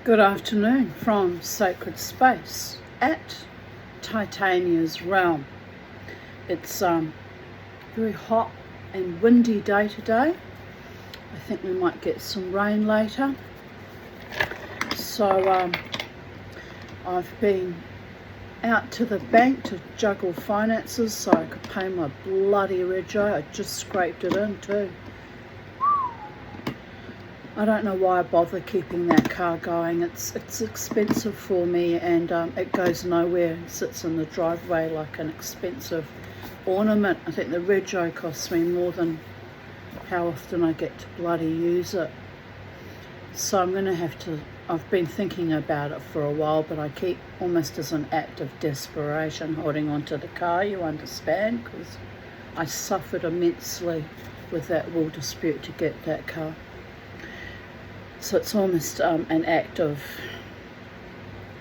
Good afternoon from Sacred Space at Titania's Realm. It's very hot and windy day today. I think we might get some rain later. So I've been out to the bank to juggle finances so I could pay my bloody rego. I just scraped it in too. I don't know why I bother keeping that car going. It's expensive for me, and it goes nowhere. It sits in the driveway like an expensive ornament. I think the rego costs me more than how often I get to bloody use it. So I'm going to have to, I've been thinking about it for a while, but I keep, almost as an act of desperation, holding on to the car, you understand, because I suffered immensely with that will dispute to get that car. So it's almost an act of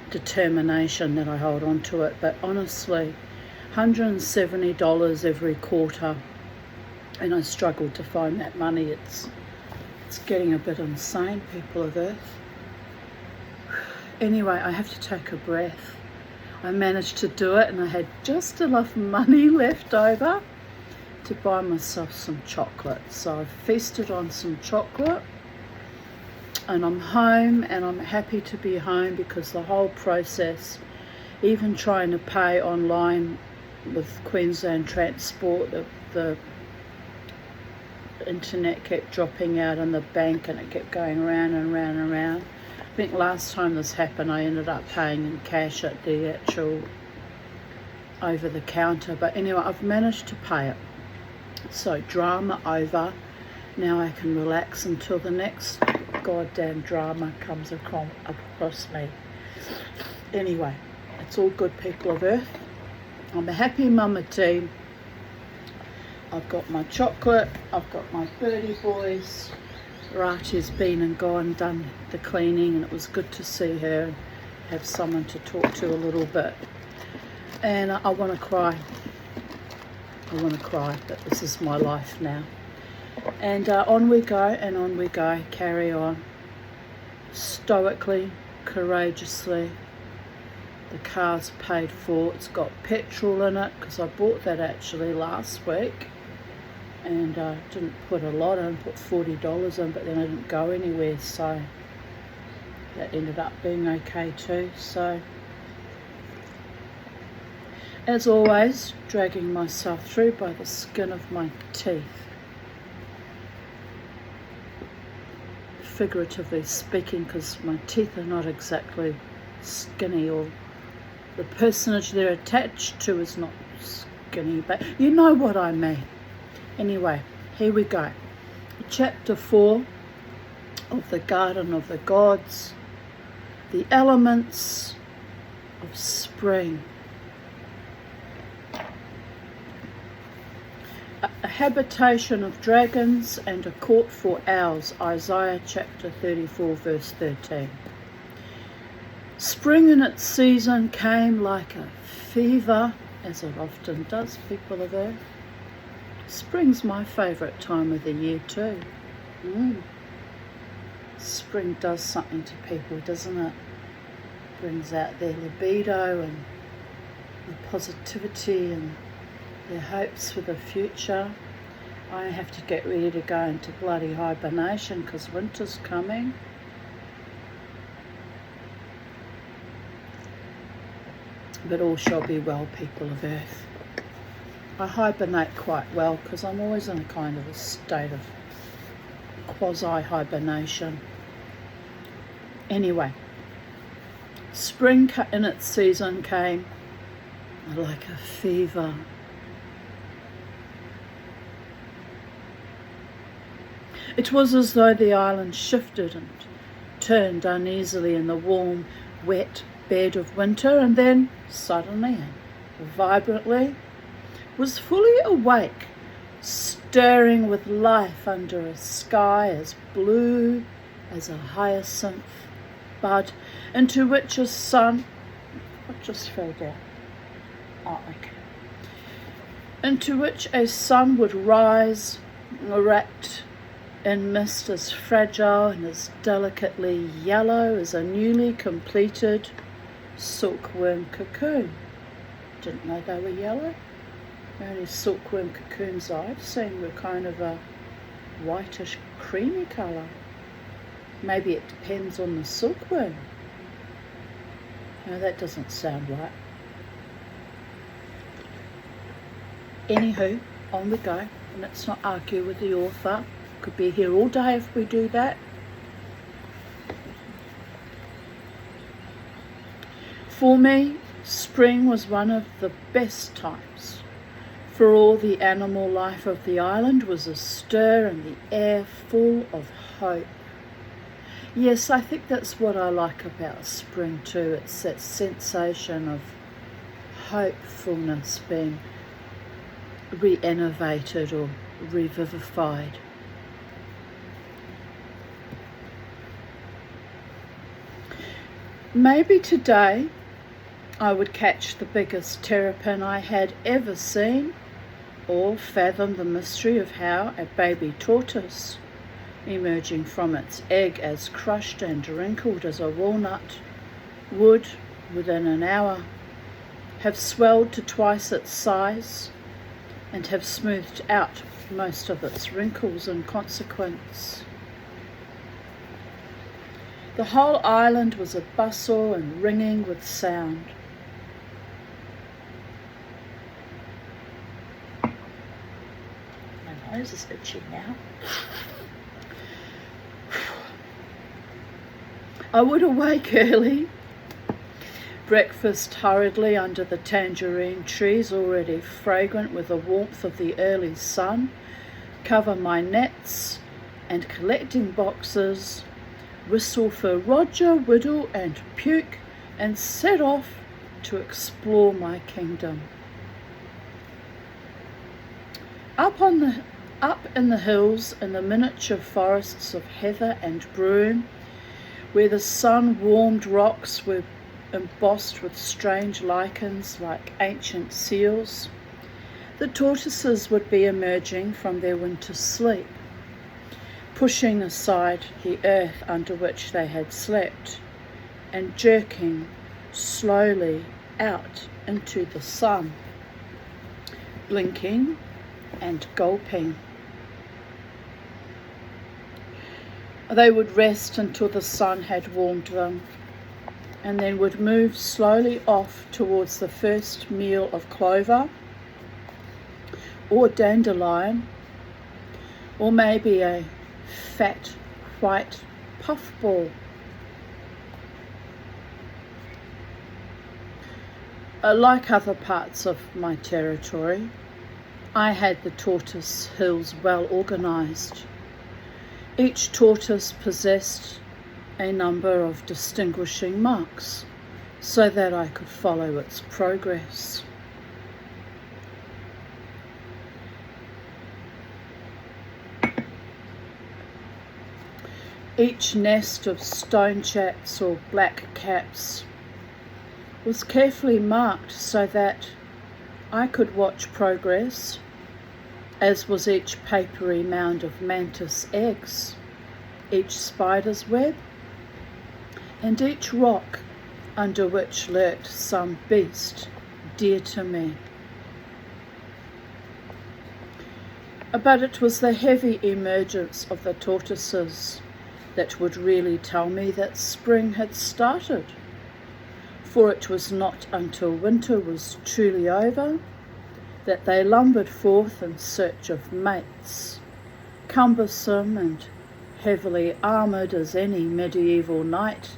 determination that I hold on to it. But honestly, $170 every quarter, and I struggle to find that money. It's getting a bit insane, people of Earth. Anyway, I have to take a breath. I managed to do it, and I had just enough money left over to buy myself some chocolate. So I've feasted on some chocolate. And I'm home, and I'm happy to be home because the whole process, even trying to pay online with Queensland Transport, the internet kept dropping out in the bank and it kept going round and round and round. I think last time this happened I ended up paying in cash at the actual over the counter. But anyway, I've managed to pay it. So drama over. Now I can relax until the next goddamn drama comes across me. Anyway, it's all good, people of Earth. I'm a happy mama T. I've got my chocolate, I've got my birdie boys. Rachi's been and gone, done the cleaning, and it was good to see her and have someone to talk to a little bit. And I want to cry. But this is my life now. And on we go, carry on, stoically, courageously. The car's paid for, it's got petrol in it, because I bought that actually last week, and didn't put a lot in, put $40 in, but then I didn't go anywhere, so that ended up being okay too. So, as always, dragging myself through by the skin of my teeth. Figuratively speaking, because my teeth are not exactly skinny, or the personage they're attached to is not skinny, but you know what I mean. Anyway, here we go. Chapter 4 of the Garden of the Gods, the elements of spring. A habitation of dragons and a court for owls. Isaiah chapter 34 verse 13. Spring in its season came like a fever, as it often does, people of Earth. Spring's my favourite time of the year too. Spring does something to people, doesn't it? Brings out their libido and their positivity and their hopes for the future. I have to get ready to go into bloody hibernation because winter's coming. But all shall be well, people of Earth. I hibernate quite well because I'm always in a kind of a state of quasi-hibernation. Anyway, spring in its season came like a fever. It was as though the island shifted and turned uneasily in the warm, wet bed of winter, and then suddenly and vibrantly was fully awake, stirring with life under a sky as blue as a hyacinth bud, into which a sun, what just fell down? Oh, okay. Into which a sun would rise, wrapped in mist as fragile and as delicately yellow as a newly completed silkworm cocoon. Didn't know they were yellow. The only silkworm cocoons I've seen were kind of a whitish creamy colour. Maybe it depends on the silkworm. No, that doesn't sound right. Anywho, on we go. And let's not argue with the author. Could be here all day if we do that. For me, spring was one of the best times, for all the animal life of the island was astir and the air full of hope. Yes, I think that's what I like about spring too. It's that sensation of hopefulness being re-innovated or revivified. Maybe today I would catch the biggest terrapin I had ever seen, or fathom the mystery of how a baby tortoise, emerging from its egg as crushed and wrinkled as a walnut, would, within an hour, have swelled to twice its size and have smoothed out most of its wrinkles in consequence. The whole island was a bustle and ringing with sound. My nose is itchy now. I would awake early, breakfast hurriedly under the tangerine trees already fragrant with the warmth of the early sun, cover my nets and collecting boxes, whistle for Roger, Whittle and Puke, and set off to explore my kingdom. Up in the hills, in the miniature forests of heather and broom, where the sun-warmed rocks were embossed with strange lichens like ancient seals, the tortoises would be emerging from their winter sleep, pushing aside the earth under which they had slept and jerking slowly out into the sun, blinking and gulping. They would rest until the sun had warmed them, and then would move slowly off towards the first meal of clover or dandelion, or maybe a fat white puffball. Like other parts of my territory, I had the tortoise hills well organised. Each tortoise possessed a number of distinguishing marks so that I could follow its progress. Each nest of stone chats or black caps was carefully marked so that I could watch progress, as was each papery mound of mantis eggs, each spider's web, and each rock under which lurked some beast dear to me. But it was the heavy emergence of the tortoises that would really tell me that spring had started, for it was not until winter was truly over that they lumbered forth in search of mates, cumbersome and heavily armoured as any medieval knight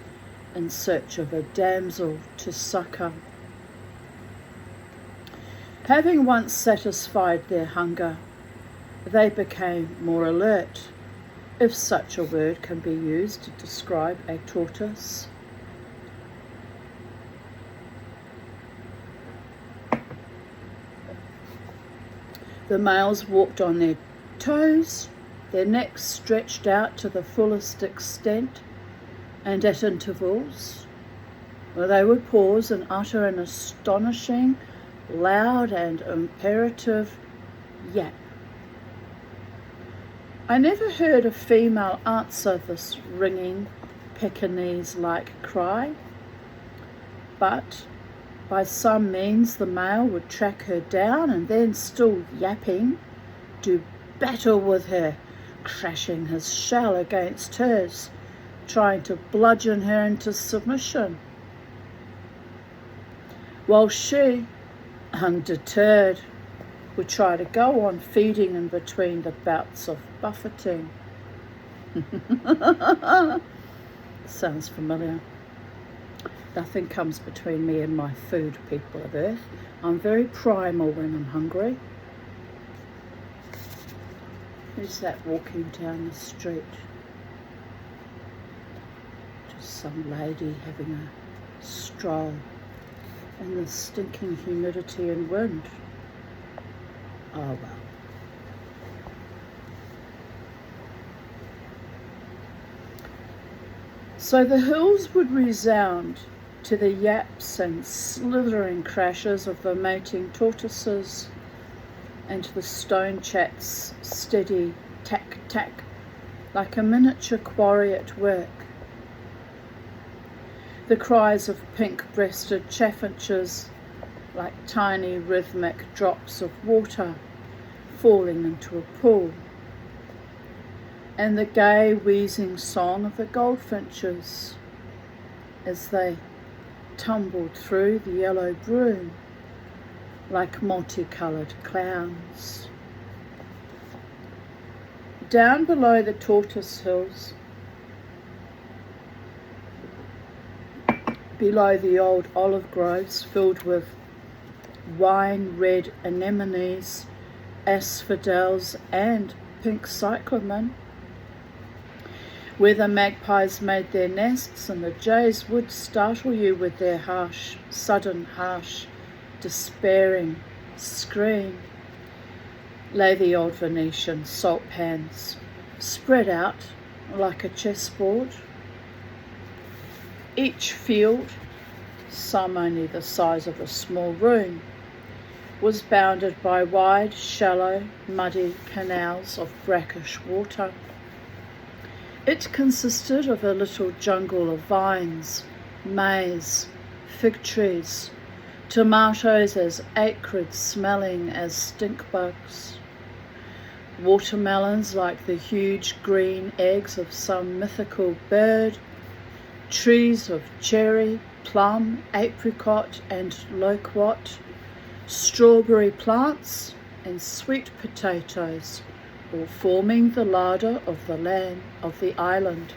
in search of a damsel to succour. Having once satisfied their hunger, they became more alert, if such a word can be used to describe a tortoise. The males walked on their toes, their necks stretched out to the fullest extent, and at intervals, where they would pause and utter an astonishing, loud and imperative yap. I never heard a female answer this ringing Pekingese-like cry, but by some means the male would track her down and then, still yapping, do battle with her, crashing his shell against hers, trying to bludgeon her into submission, while she, undeterred, would try to go on feeding in between the bouts of buffeting. Sounds familiar. Nothing comes between me and my food, people of Earth. I'm very primal when I'm hungry. Who's that walking down the street? Just some lady having a stroll in the stinking humidity and wind. Oh well. So the hills would resound to the yaps and slithering crashes of the mating tortoises, and the stone chat's steady tack-tack, like a miniature quarry at work. The cries of pink-breasted chaffinches, like tiny rhythmic drops of water falling into a pool, and the gay wheezing song of the goldfinches as they tumbled through the yellow broom like multicoloured clowns. Down below the tortoise hills, below the old olive groves filled with wine-red anemones, asphodels and pink cyclamen, where the magpies made their nests and the jays would startle you with their harsh, despairing scream, lay the old Venetian salt pans, spread out like a chessboard. Each field, some only the size of a small room, was bounded by wide, shallow, muddy canals of brackish water. It consisted of a little jungle of vines, maize, fig trees, tomatoes as acrid smelling as stink bugs, watermelons like the huge green eggs of some mythical bird, trees of cherry, plum, apricot and loquat, strawberry plants and sweet potatoes, all forming the larder of the land of the island.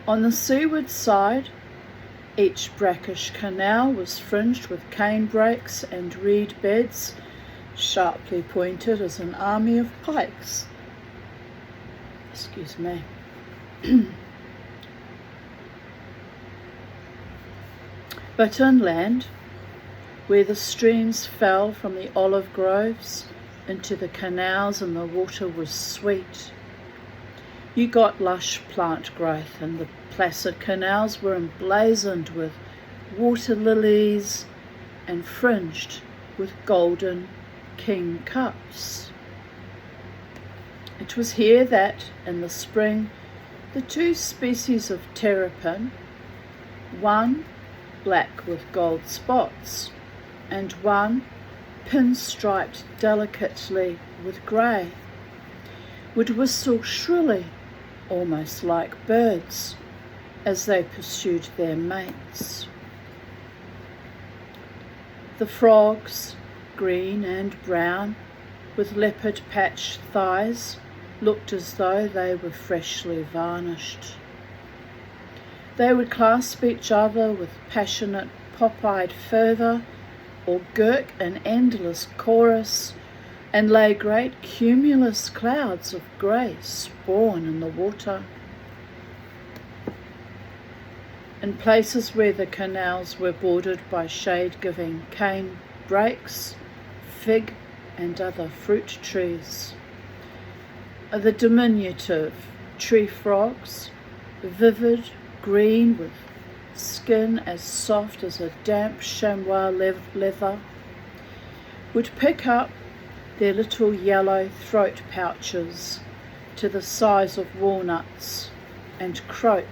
On the seaward side, each brackish canal was fringed with cane brakes and reed beds, sharply pointed as an army of pikes. Excuse me. But inland, where the streams fell from the olive groves into the canals and the water was sweet, you got lush plant growth, and the placid canals were emblazoned with water lilies and fringed with golden king cups. It was here that, in the spring, the two species of terrapin, one black with gold spots, and one pinstriped delicately with grey, would whistle shrilly, almost like birds, as they pursued their mates. The frogs, green and brown, with leopard-patched thighs, looked as though they were freshly varnished. They would clasp each other with passionate pop-eyed fervour, or gurk an endless chorus, and lay great cumulus clouds of grey spawn in the water. In places where the canals were bordered by shade-giving cane brakes, fig and other fruit trees, the diminutive tree frogs, vivid green with skin as soft as a damp chamois leather, would pick up their little yellow throat pouches to the size of walnuts, and croak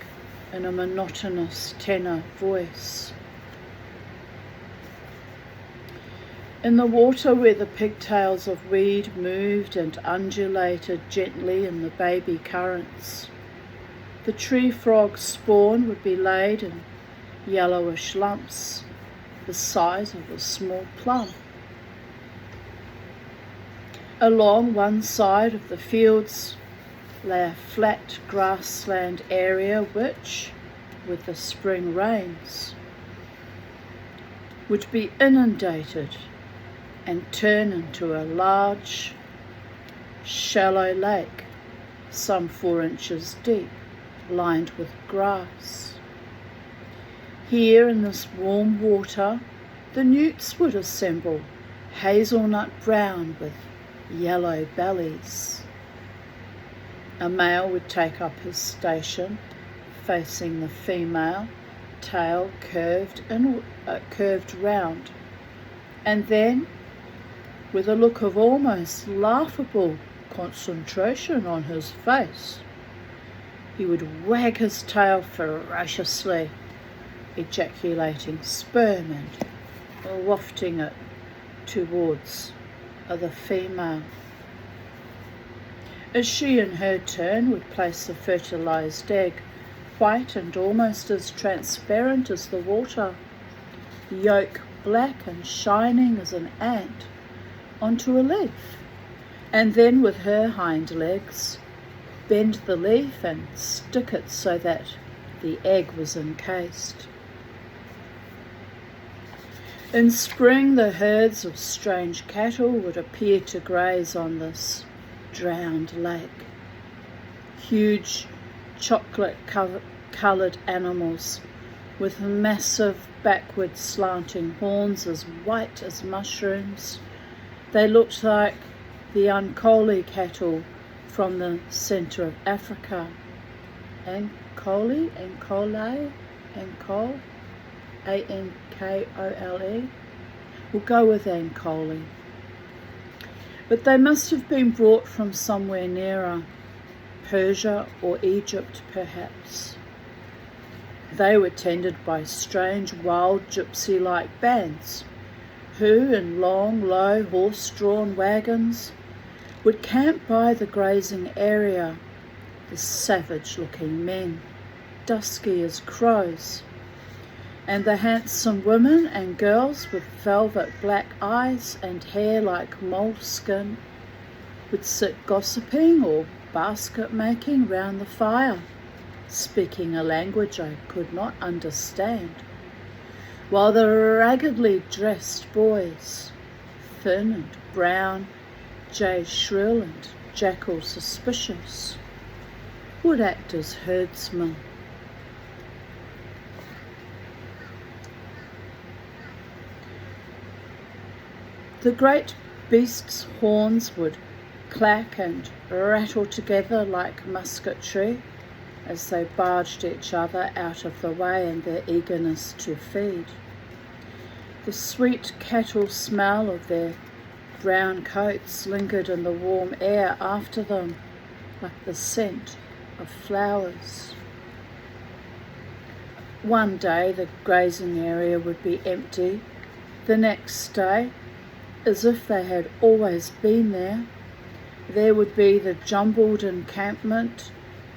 in a monotonous tenor voice. In the water where the pigtails of weed moved and undulated gently in the baby currents, the tree frog's spawn would be laid in yellowish lumps the size of a small plum. Along one side of the fields lay a flat grassland area which, with the spring rains, would be inundated and turn into a large, shallow lake, some 4 inches deep, lined with grass. Here in this warm water, the newts would assemble, hazelnut brown with yellow bellies. A male would take up his station, facing the female, tail curved round, and then, with a look of almost laughable concentration on his face, he would wag his tail ferociously, ejaculating sperm and wafting it towards the female, as she in her turn would place the fertilized egg, white and almost as transparent as the water, the yolk black and shining as an ant, onto a leaf, and then with her hind legs bend the leaf and stick it so that the egg was encased. In spring, the herds of strange cattle would appear to graze on this drowned lake. Huge chocolate-coloured animals with massive backward slanting horns as white as mushrooms. They looked like the Ankole cattle from the centre of Africa. Ankole, A-N-K-O-L-E. We'll go with Ankole. But they must have been brought from somewhere nearer, Persia or Egypt perhaps. They were tended by strange wild gypsy-like bands, who in long, low, horse-drawn wagons would camp by the grazing area, the savage-looking men, dusky as crows, and the handsome women and girls with velvet black eyes and hair like moleskin would sit gossiping or basket making round the fire, speaking a language I could not understand, while the raggedly dressed boys, thin and brown, jay shrill and jackal suspicious, would act as herdsmen. The great beasts' horns would clack and rattle together like musketry as they barged each other out of the way in their eagerness to feed. The sweet cattle smell of their brown coats lingered in the warm air after them like the scent of flowers. One day the grazing area would be empty, the next day, as if they had always been there would be the jumbled encampment,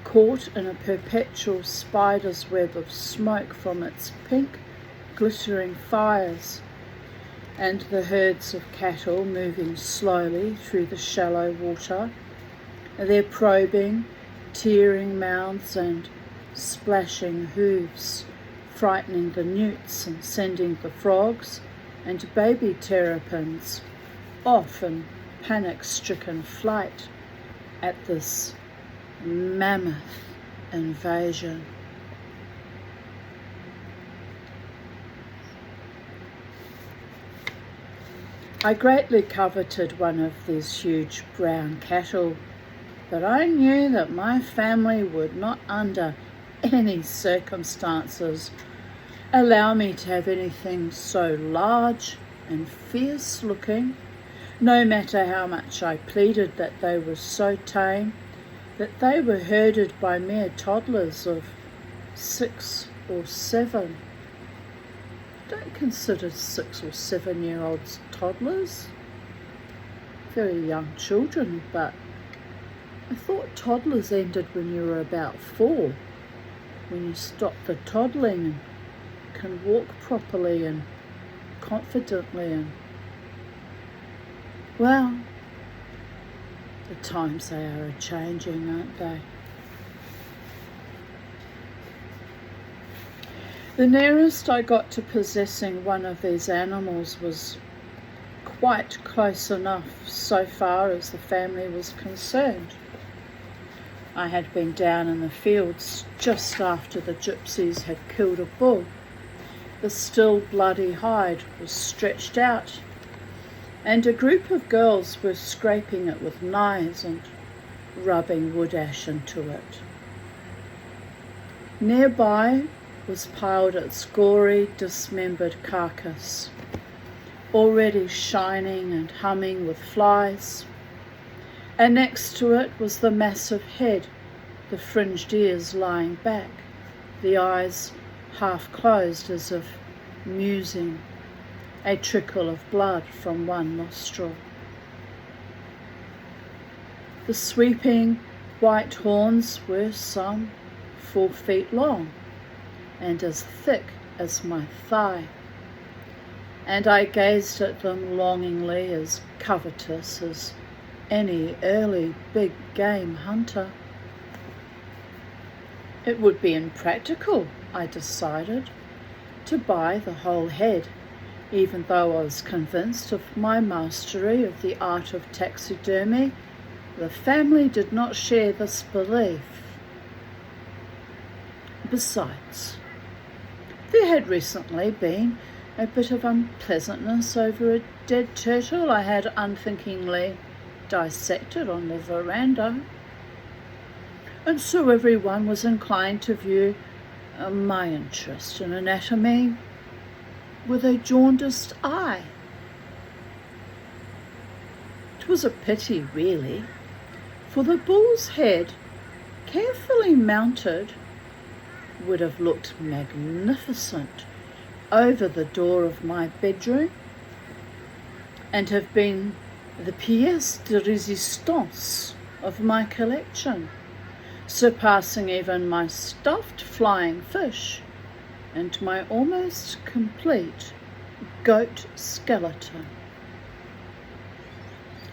caught in a perpetual spider's web of smoke from its pink, glittering fires, and the herds of cattle moving slowly through the shallow water, their probing, tearing mouths and splashing hooves, frightening the newts and sending the frogs and baby terrapins off in panic-stricken flight at this mammoth invasion. I greatly coveted one of these huge brown cattle, but I knew that my family would not under any circumstances allow me to have anything so large and fierce looking, No matter how much I pleaded that they were so tame, that they were herded by mere toddlers of 6 or 7. Don't consider 6 or 7-year-olds toddlers. Very young children, but I thought toddlers ended when you were about 4, when you stop the toddling and can walk properly and confidently. And well, the times they are a-changing, aren't they? The nearest I got to possessing one of these animals was quite close enough so far as the family was concerned. I had been down in the fields just after the gypsies had killed a bull. The still bloody hide was stretched out, and a group of girls were scraping it with knives and rubbing wood ash into it. Nearby was piled its gory, dismembered carcass, already shining and humming with flies, and next to it was the massive head, the fringed ears lying back, the eyes half closed as if musing, a trickle of blood from one nostril. The sweeping white horns were some 4 feet long and as thick as my thigh, and I gazed at them longingly, as covetous as any early big game hunter. It would be impractical, I decided, to buy the whole head, even though I was convinced of my mastery of the art of taxidermy. The family did not share this belief. Besides, there had recently been a bit of unpleasantness over a dead turtle I had unthinkingly dissected on the veranda, and so everyone was inclined to view my interest in anatomy with a jaundiced eye. It was a pity, really, for the bull's head, carefully mounted, would have looked magnificent over the door of my bedroom and have been the pièce de résistance of my collection, surpassing even my stuffed flying fish and my almost complete goat skeleton.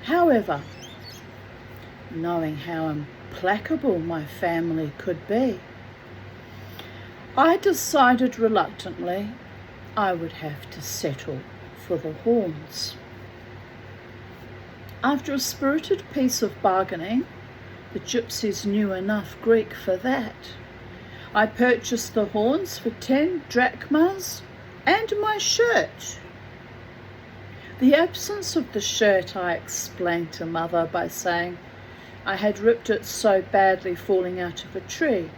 However, knowing how implacable my family could be, I decided reluctantly I would have to settle for the horns. After a spirited piece of bargaining, the gypsies knew enough Greek for that, I purchased the horns for 10 drachmas and my shirt. The absence of the shirt I explained to Mother by saying I had ripped it so badly falling out of a tree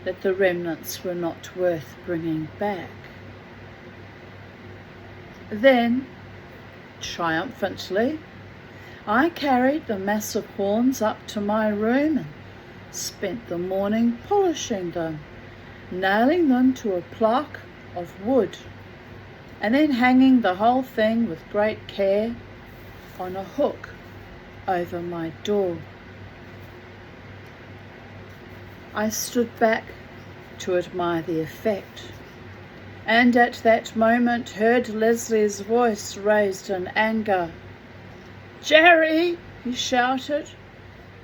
that the remnants were not worth bringing back. Then, triumphantly, I carried the massive horns up to my room and spent the morning polishing them, nailing them to a plaque of wood, and then hanging the whole thing with great care on a hook over my door. I stood back to admire the effect, and at that moment heard Leslie's voice raised in anger. "Jerry!" he shouted.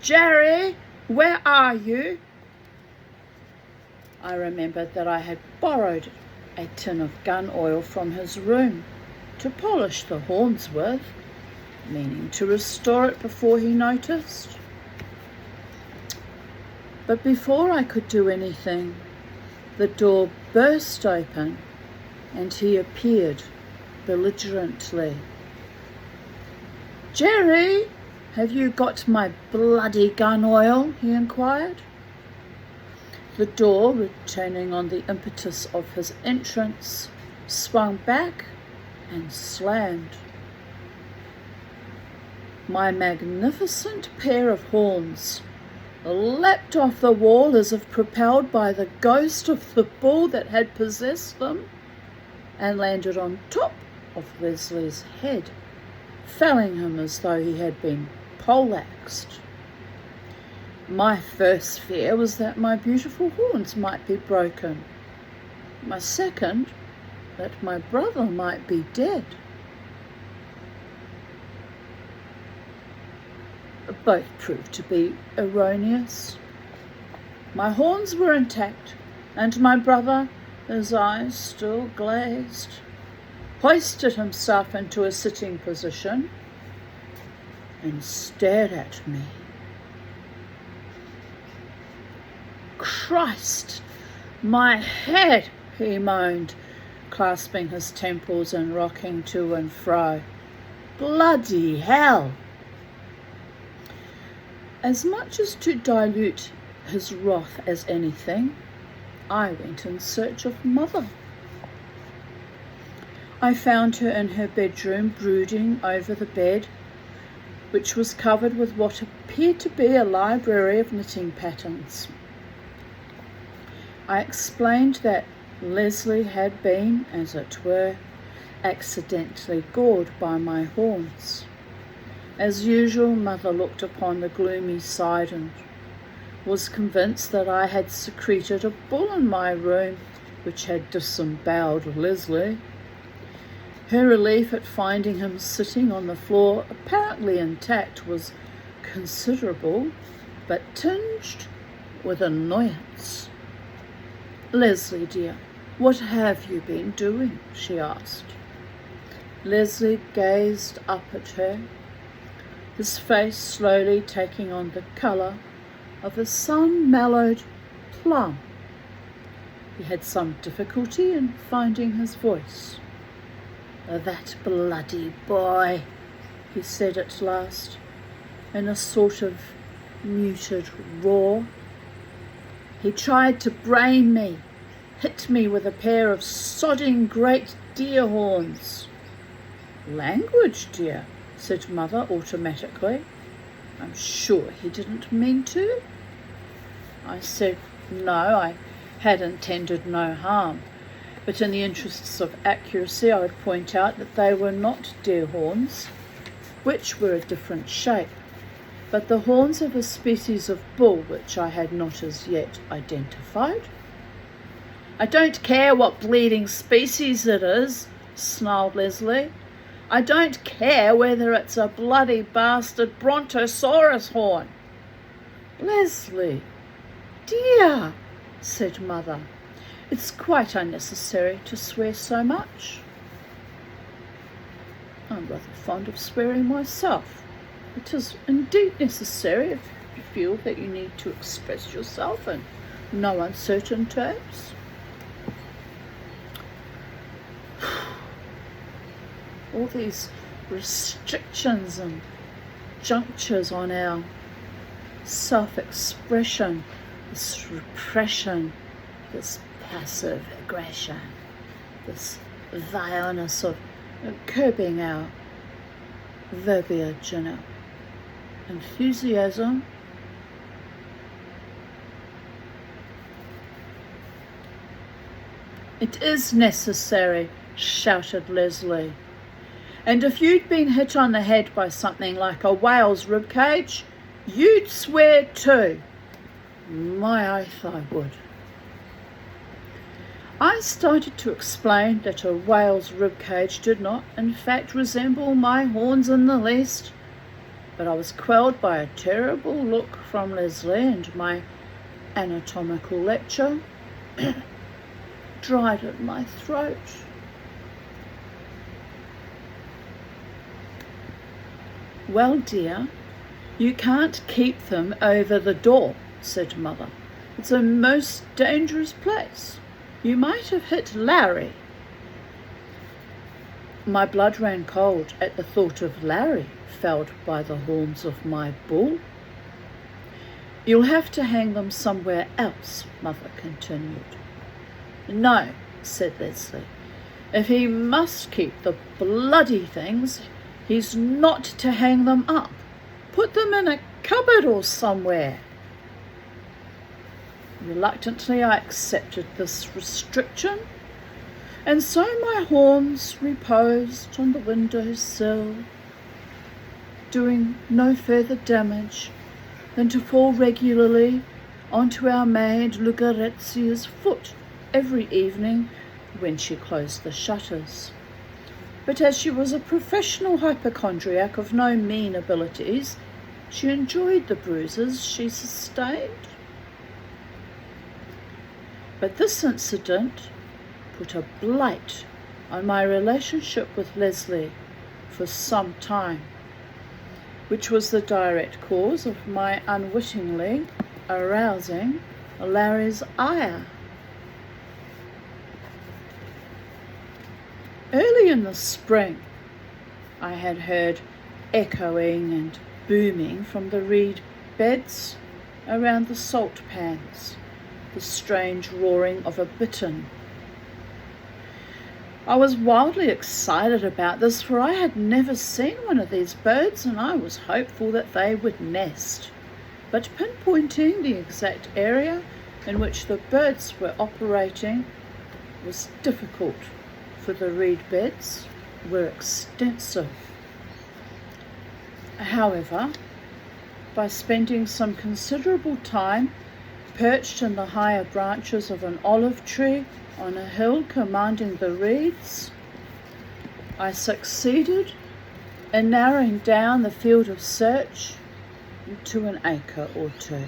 "Jerry, where are you?" I remembered that I had borrowed a tin of gun oil from his room to polish the horns with, meaning to restore it before he noticed. But before I could do anything, the door burst open and he appeared belligerently. "Jerry, have you got my bloody gun oil?" he inquired. The door, returning on the impetus of his entrance, swung back and slammed. My magnificent pair of horns leapt off the wall as if propelled by the ghost of the bull that had possessed them, and landed on top of Leslie's head, felling him as though he had been poleaxed. My first fear was that my beautiful horns might be broken. My second, that my brother might be dead. Both proved to be erroneous. My horns were intact, and my brother, his eyes still glazed, hoisted himself into a sitting position and stared at me. Christ, my head, he moaned, clasping his temples and rocking to and fro. Bloody hell! As much as to dilute his wrath as anything, I went in search of Mother. I found her in her bedroom, brooding over the bed, which was covered with what appeared to be a library of knitting patterns. I explained that Leslie had been, as it were, accidentally gored by my horns. As usual, Mother looked upon the gloomy side and was convinced that I had secreted a bull in my room which had disemboweled Leslie. Her relief at finding him sitting on the floor, apparently intact, was considerable, but tinged with annoyance. Leslie, dear, what have you been doing? She asked. Leslie gazed up at her, his face slowly taking on the colour of a sun-mellowed plum. He had some difficulty in finding his voice. That bloody boy, he said at last, in a sort of muted roar. He tried to brain me, hit me with a pair of sodding great deer horns. Language, dear, said Mother automatically. I'm sure he didn't mean to. I said no, I had intended no harm, but in the interests of accuracy I would point out that they were not deer horns, which were a different shape, but the horns of a species of bull which I had not as yet identified. I don't care what bleeding species it is, snarled Leslie. I don't care whether it's a bloody bastard brontosaurus horn. Leslie, dear, said Mother, it's quite unnecessary to swear so much. I'm rather fond of swearing myself. It is indeed necessary if you feel that you need to express yourself in no uncertain terms. All these restrictions and junctures on our self-expression, this repression, this passive aggression, this vileness of curbing our verbiage and our enthusiasm. It is necessary, shouted Leslie. And if you'd been hit on the head by something like a whale's ribcage, you'd swear too. My oath I would. I started to explain that a whale's ribcage did not, in fact, resemble my horns in the least, but I was quelled by a terrible look from Leslie, and my anatomical lecture dried at my throat. Well, dear, you can't keep them over the door, said Mother. It's a most dangerous place. You might have hit Larry. My blood ran cold at the thought of Larry felled by the horns of my bull. You'll have to hang them somewhere else, Mother continued. No, said Leslie. If he must keep the bloody things, he's not to hang them up. put them in a cupboard or somewhere. Reluctantly, I accepted this restriction, and so my horns reposed on the windowsill, doing no further damage than to fall regularly onto our maid Lucarezia's foot every evening when she closed the shutters. But as she was a professional hypochondriac of no mean abilities, she enjoyed the bruises she sustained. But this incident put a blight on my relationship with Leslie for some time, which was the direct cause of my unwittingly arousing Larry's ire. Early in the spring, I had heard echoing and booming from the reed beds around the salt pans, the strange roaring of a bittern. I was wildly excited about this, for I had never seen one of these birds, and I was hopeful that they would nest. But pinpointing the exact area in which the birds were operating was difficult, for the reed beds were extensive. However, by spending some considerable time perched in the higher branches of an olive tree on a hill commanding the reeds, I succeeded in narrowing down the field of search to an acre or two.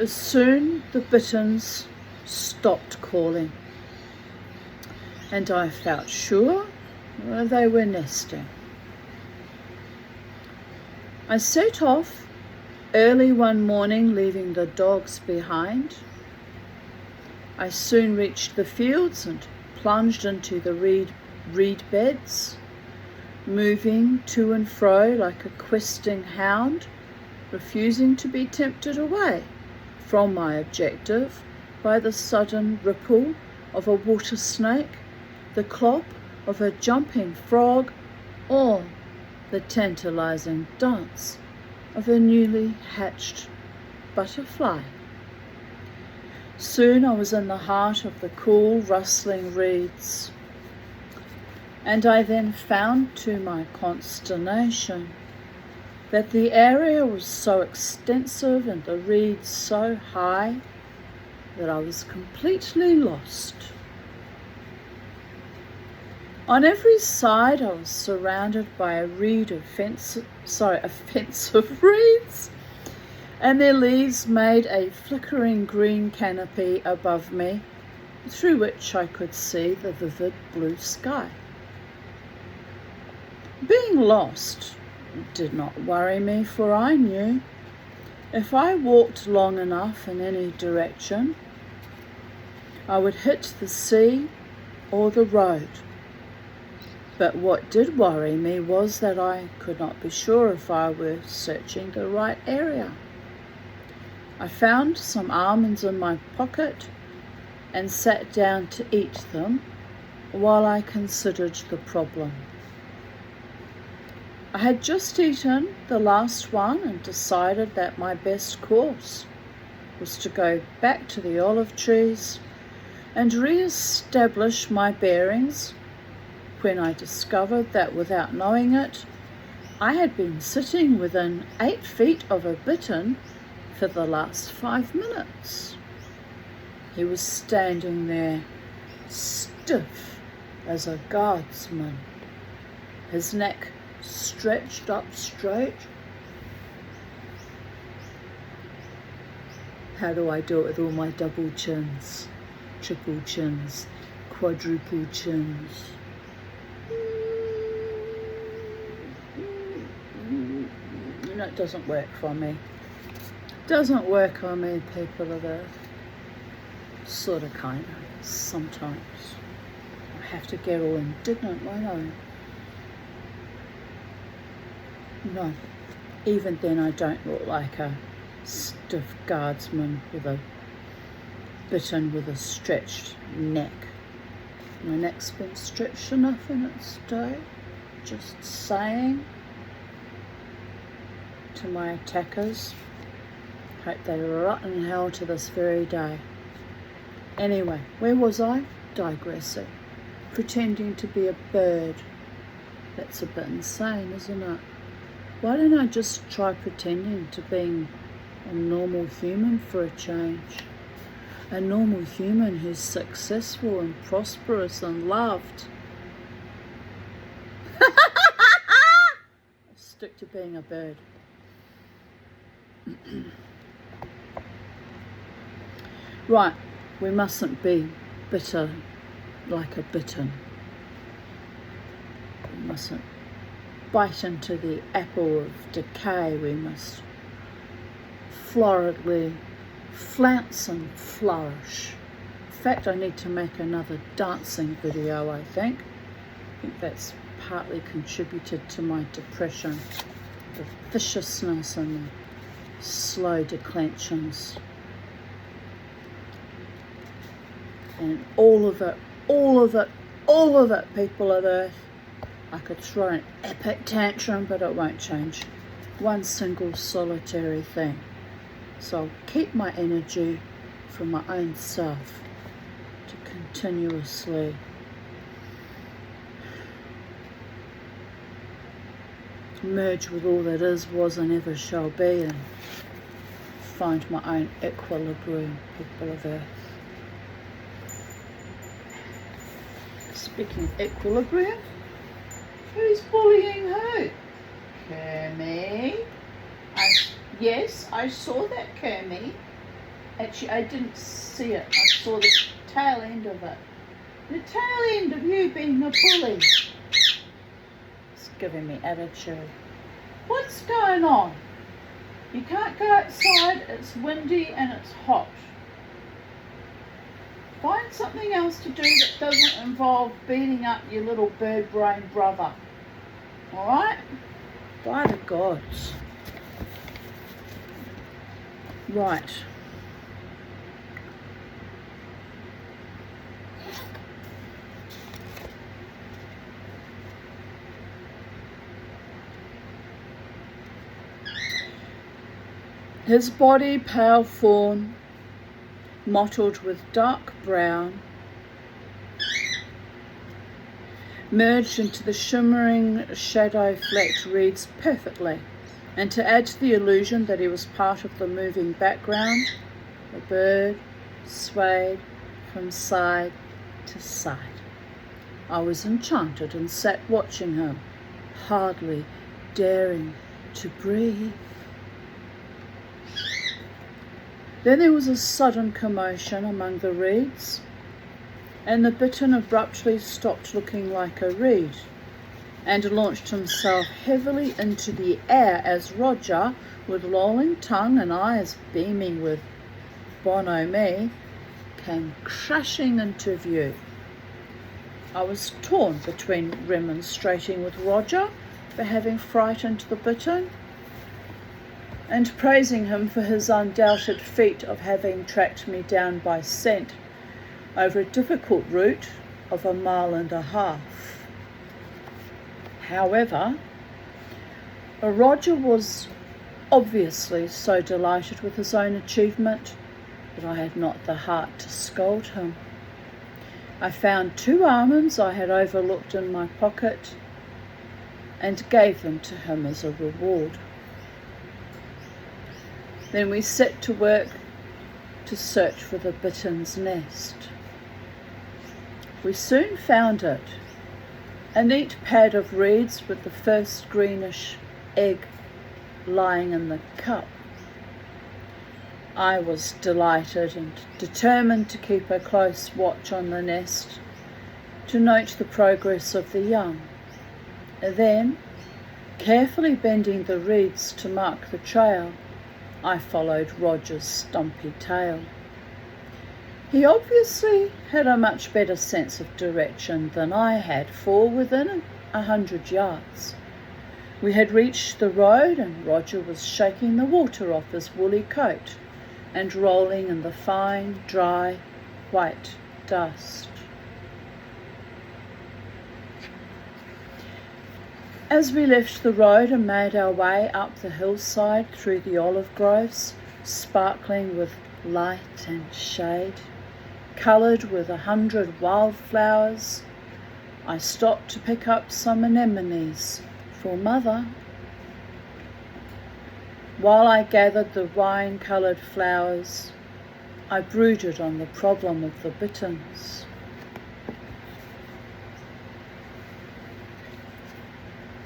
Soon the bitterns stopped calling, and I felt sure they were nesting. I set off early one morning, leaving the dogs behind. I soon reached the fields and plunged into the reed beds, moving to and fro like a questing hound, refusing to be tempted away from my objective by the sudden ripple of a water snake, the clop of a jumping frog, or the tantalizing dance of a newly hatched butterfly. Soon I was in the heart of the cool, rustling reeds, and I then found to my consternation that the area was so extensive and the reeds so high that I was completely lost. On every side I was surrounded by a fence of reeds, and their leaves made a flickering green canopy above me, through which I could see the vivid blue sky. Being lost did not worry me, for I knew if I walked long enough in any direction, I would hit the sea or the road. But what did worry me was that I could not be sure if I were searching the right area. I found some almonds in my pocket and sat down to eat them while I considered the problem. I had just eaten the last one and decided that my best course was to go back to the olive trees and re-establish my bearings, when I discovered that, without knowing it, I had been sitting within 8 feet of a bittern for the last 5 minutes. He was standing there, stiff as a guardsman, his neck stretched up straight. How do I do it with all my double chins, triple chins, quadruple chins? No, it doesn't work for me. Doesn't work on me, people of Earth. Sort of, kind of, sometimes. I have to get all indignant, won't I? No, even then I don't look like a stiff guardsman with a bittern with a stretched neck. My neck's been stretched enough in its day. Just saying to my attackers, hope they rot in hell to this very day. Anyway, where was I? Digressing. Pretending to be a bird. That's a bit insane, isn't it? Why don't I just try pretending to being a normal human for a change? A normal human who's successful and prosperous and loved. Stick to being a bird. Right, we mustn't be bitter like a bittern. We mustn't bite into the apple of decay. We must floridly flounce and flourish. In fact, I need to make another dancing video, I think. I think that's partly contributed to my depression, the viciousness and the slow declensions. And all of it, people of Earth. I could throw an epic tantrum, but it won't change one single solitary thing. So I'll keep my energy for my own self to continuously merge with all that is, was, and ever shall be, and find my own equilibrium, people of Earth. Speaking of equilibrium, who's bullying who? Kermie. Yes, I saw that, Kermie. Actually, I didn't see it. I saw the tail end of it. The tail end of you being a bully. It's giving me attitude. What's going on? You can't go outside, it's windy and it's hot. Find something else to do that doesn't involve beating up your little bird brain brother. Alright? By the gods. Right. His body pale fawn, mottled with dark brown, merged into the shimmering shadow-flecked reeds perfectly, and to add to the illusion that he was part of the moving background, the bird swayed from side to side. I was enchanted and sat watching him, hardly daring to breathe. Then there was a sudden commotion among the reeds, and the bittern abruptly stopped looking like a reed and launched himself heavily into the air as Roger, with lolling tongue and eyes beaming with bonhomie, came crashing into view. I was torn between remonstrating with Roger for having frightened the bittern and praising him for his undoubted feat of having tracked me down by scent over a difficult route of 1.5 miles. However, Roger was obviously so delighted with his own achievement that I had not the heart to scold him. I found 2 almonds I had overlooked in my pocket and gave them to him as a reward. Then we set to work to search for the bittern's nest. We soon found it, a neat pad of reeds with the first greenish egg lying in the cup. I was delighted and determined to keep a close watch on the nest, to note the progress of the young. Then, carefully bending the reeds to mark the trail, I followed Roger's stumpy tail. He obviously had a much better sense of direction than I had, for within 100 yards we had reached the road, and Roger was shaking the water off his woolly coat and rolling in the fine, dry, white dust. As we left the road and made our way up the hillside through the olive groves, sparkling with light and shade, coloured with 100 wildflowers, I stopped to pick up some anemones for Mother. While I gathered the wine-coloured flowers, I brooded on the problem of the bitterns.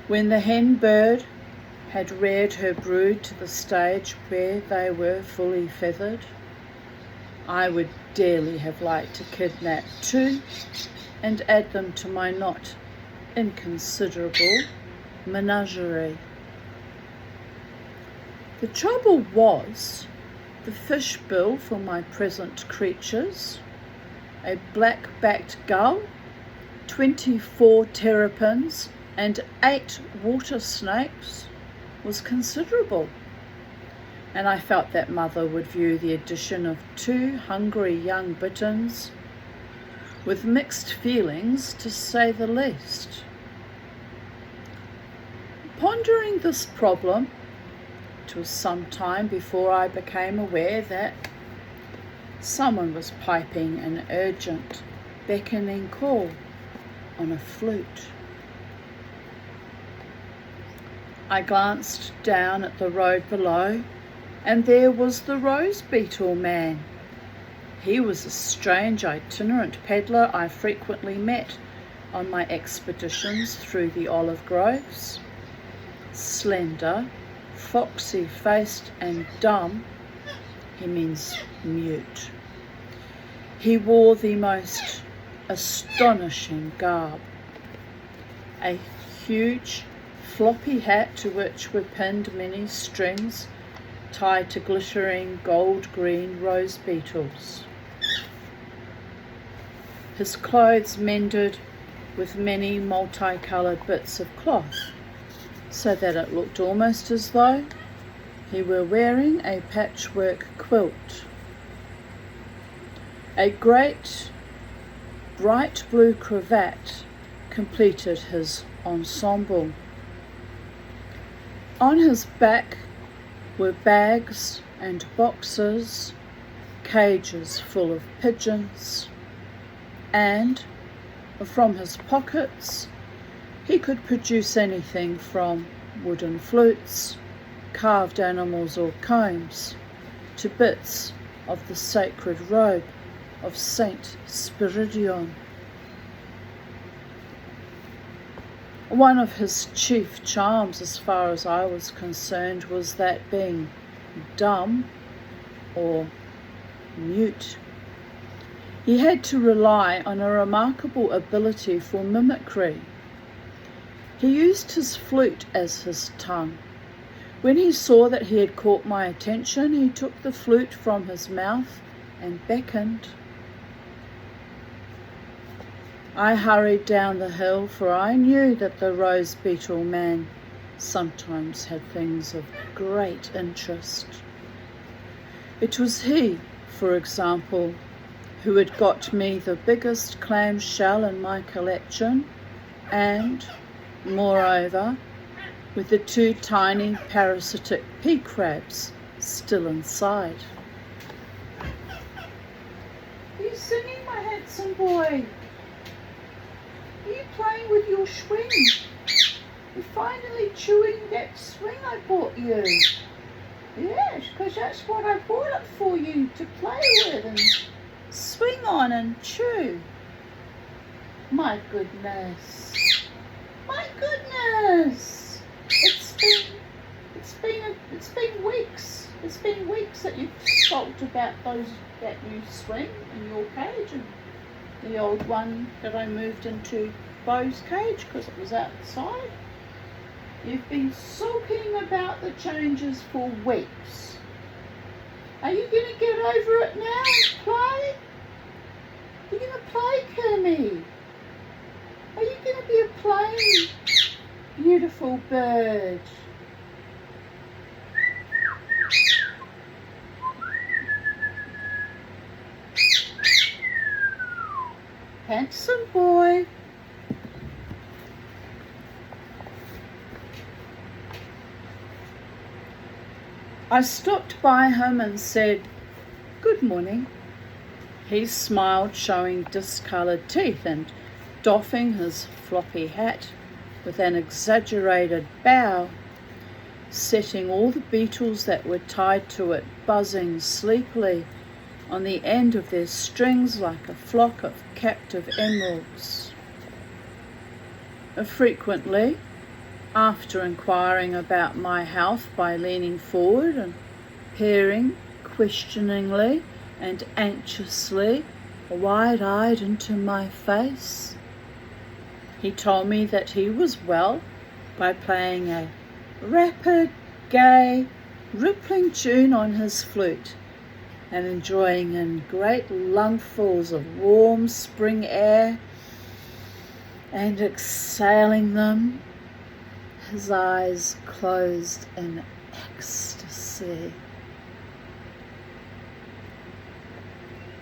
When the hen bird had reared her brood to the stage where they were fully feathered, I would dearly have liked to kidnap 2 and add them to my not inconsiderable menagerie. The trouble was the fish bill for my present creatures, a black-backed gull, 24 terrapins and 8 water snakes, was considerable, and I felt that Mother would view the addition of 2 hungry young bitterns with mixed feelings, to say the least. Pondering this problem, it was some time before I became aware that someone was piping an urgent, beckoning call on a flute. I glanced down at the road below, and there was the rose beetle man. He was a strange itinerant peddler I frequently met on my expeditions through the olive groves. Slender, foxy-faced and dumb, he means mute. He wore the most astonishing garb. A huge floppy hat to which were pinned many strings tied to glittering gold-green rose beetles. His clothes mended with many multicoloured bits of cloth, so that it looked almost as though he were wearing a patchwork quilt. A great bright blue cravat completed his ensemble. On his back were bags and boxes, cages full of pigeons, and from his pockets he could produce anything from wooden flutes, carved animals or combs, to bits of the sacred robe of Saint Spiridion. One of his chief charms, as far as I was concerned, was that being dumb or mute, he had to rely on a remarkable ability for mimicry. He used his flute as his tongue. When he saw that he had caught my attention, he took the flute from his mouth and beckoned. I hurried down the hill, for I knew that the rose beetle man sometimes had things of great interest. It was he, for example, who had got me the biggest clam shell in my collection, and, moreover, with the 2 tiny parasitic pea crabs still inside. Are you singing, my handsome boy? Are you playing with your swing? You're finally chewing that swing I bought you. Yes, because that's what I bought it for you, to play with and swing on and chew. My goodness. My goodness. It's been weeks. It's been weeks that you've sulked about that new swing in your cage, and the old one that I moved into Bo's cage because it was outside. You've been sulking about the changes for weeks. Are you going to get over it now and play? Are you going to play, Kermie? Are you going to be a playing, beautiful bird? Handsome boy. I stopped by him and said, "Good morning." He smiled, showing discoloured teeth, and doffing his floppy hat with an exaggerated bow, setting all the beetles that were tied to it buzzing sleepily on the end of their strings like a flock of captive emeralds. Frequently, after inquiring about my health by leaning forward and peering questioningly and anxiously, wide-eyed into my face, he told me that he was well by playing a rapid, gay, rippling tune on his flute and enjoying in great lungfuls of warm spring air and exhaling them, his eyes closed in ecstasy.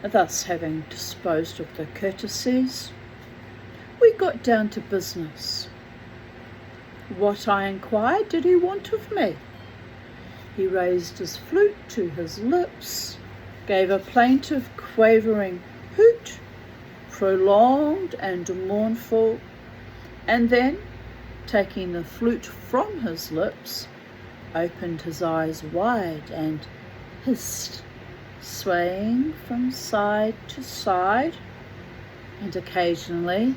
Thus, having disposed of the courtesies, we got down to business. What, I inquired, did he want of me? He raised his flute to his lips, gave a plaintive, quavering hoot, prolonged and mournful, and then, taking the flute from his lips, opened his eyes wide and hissed, swaying from side to side, and occasionally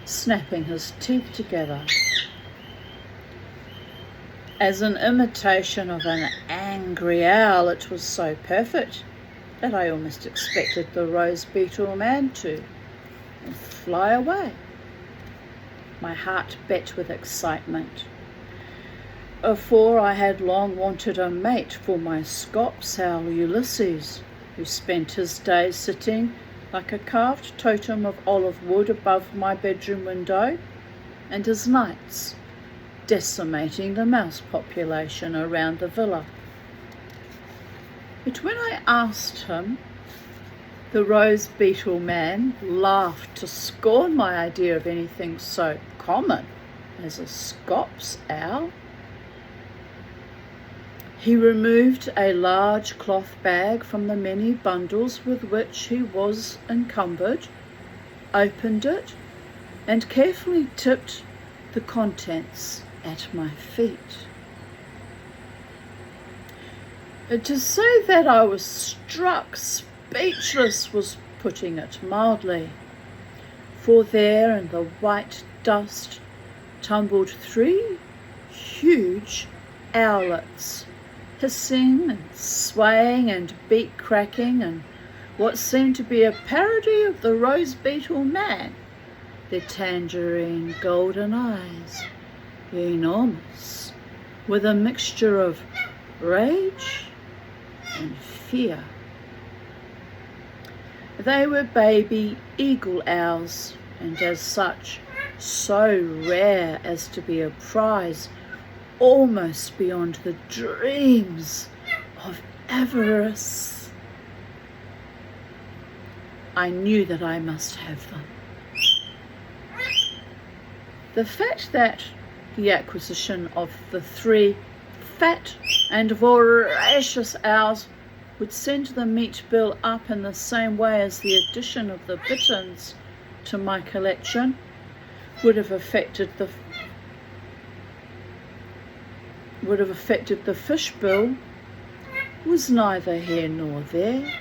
snapping his teeth together as an imitation of an angry owl. It was so perfect that I almost expected the rose beetle man to fly away. My heart beat with excitement, for I had long wanted a mate for my Scops owl Ulysses, who spent his days sitting like a carved totem of olive wood above my bedroom window, and his nights decimating the mouse population around the villa. But when I asked him, the rose beetle man laughed to scorn my idea of anything so common as a Scops owl. He removed a large cloth bag from the many bundles with which he was encumbered, opened it, and carefully tipped the contents at my feet. To say that I was struck speechless was putting it mildly, for there in the white dust tumbled 3 huge owlets, hissing and swaying and beak cracking, and what seemed to be a parody of the rose beetle man, their tangerine golden eyes enormous with a mixture of rage and fear. They were baby eagle owls, and as such so rare as to be a prize almost beyond the dreams of avarice. I knew that I must have them. The fact that the acquisition of the 3 fat and voracious owls would send the meat bill up in the same way as the addition of the bitterns to my collection would have affected the fish bill was neither here nor there.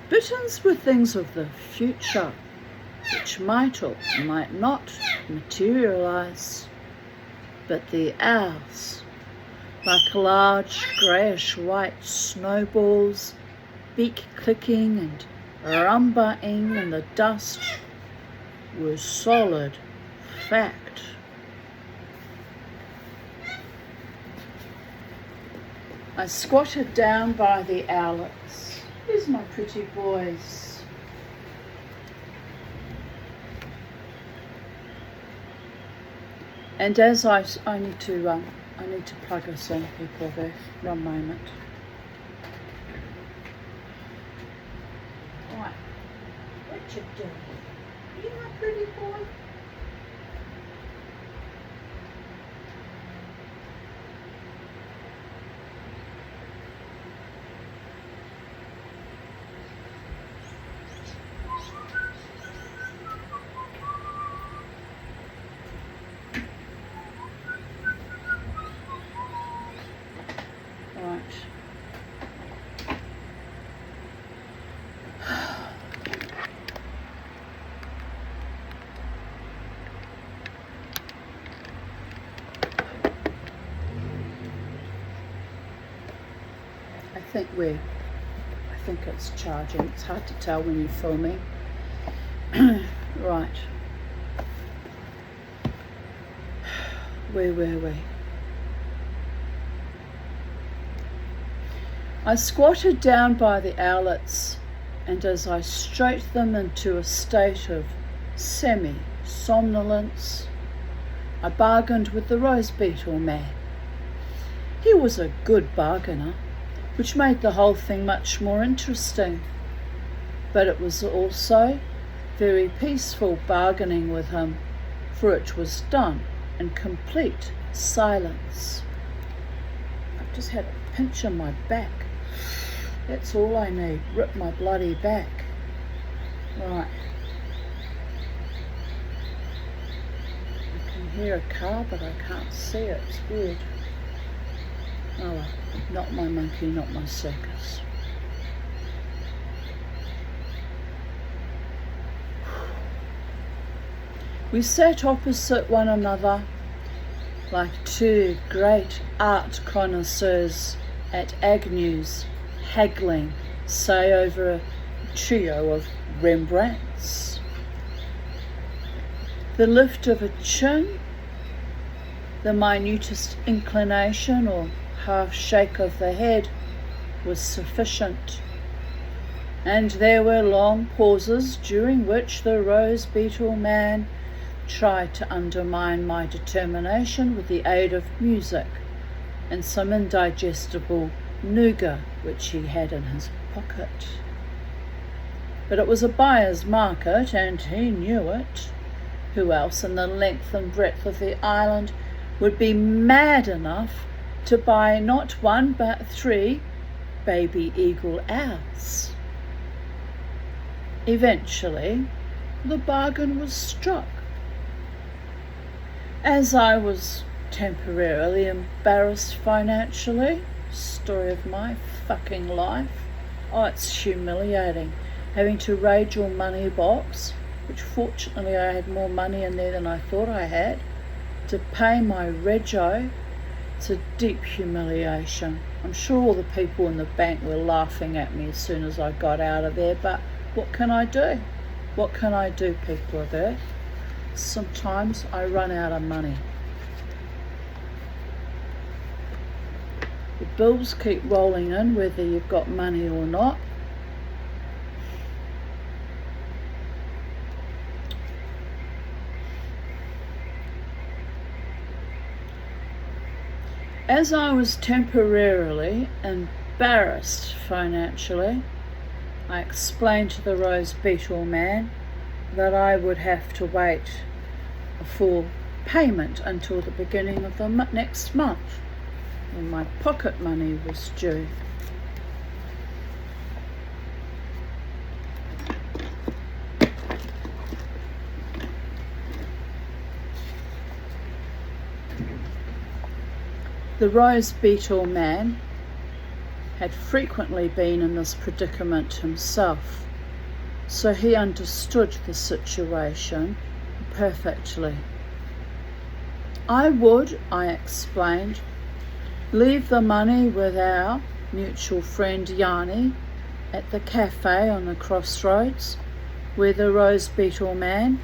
Bitterns were things of the future, which might or might not materialize, but the owls, like large greyish-white snowballs, beak clicking and rumba-ing in the dust, were solid fact. I squatted down by the owlets. Here's my pretty boys. And as I need to plug us in, people. There, 1 moment. Right, what you doing? You my pretty boy. think it's charging. It's hard to tell when you're filming. Right. Where were we? I squatted down by the owlets, and as I stroked them into a state of semi-somnolence, I bargained with the rose beetle man. He was a good bargainer, which made the whole thing much more interesting. But it was also very peaceful bargaining with him, for it was done in complete silence. I've just had a pinch in my back. That's all I need. Rip my bloody back. Right. I can hear a car, but I can't see it. It's weird. Oh well, not my monkey, not my circus. We sat opposite one another like two great art connoisseurs at Agnew's, haggling, say, over a trio of Rembrandts. The lift of a chin, the minutest inclination or half shake of the head was sufficient, and there were long pauses during which the rose beetle man tried to undermine my determination with the aid of music and some indigestible nougat which he had in his pocket. But it was a buyer's market, and he knew it. Who else in the length and breadth of the island would be mad enough to buy not one but 3 baby eagle owls? Eventually, the bargain was struck. As I was temporarily embarrassed financially, story of my fucking life. Oh, it's humiliating. Having to raid your money box, which fortunately I had more money in there than I thought I had, to pay my rego. It's a deep humiliation. I'm sure all the people in the bank were laughing at me as soon as I got out of there, but what can I do? What can I do, people of Earth? Sometimes I run out of money. The bills keep rolling in whether you've got money or not. As I was temporarily embarrassed financially, I explained to the rose beetle man that I would have to wait for payment until the beginning of the next month, when my pocket money was due. The rose beetle man had frequently been in this predicament himself, so he understood the situation perfectly. I would, I explained, leave the money with our mutual friend Yanni at the cafe on the crossroads, where the rose beetle man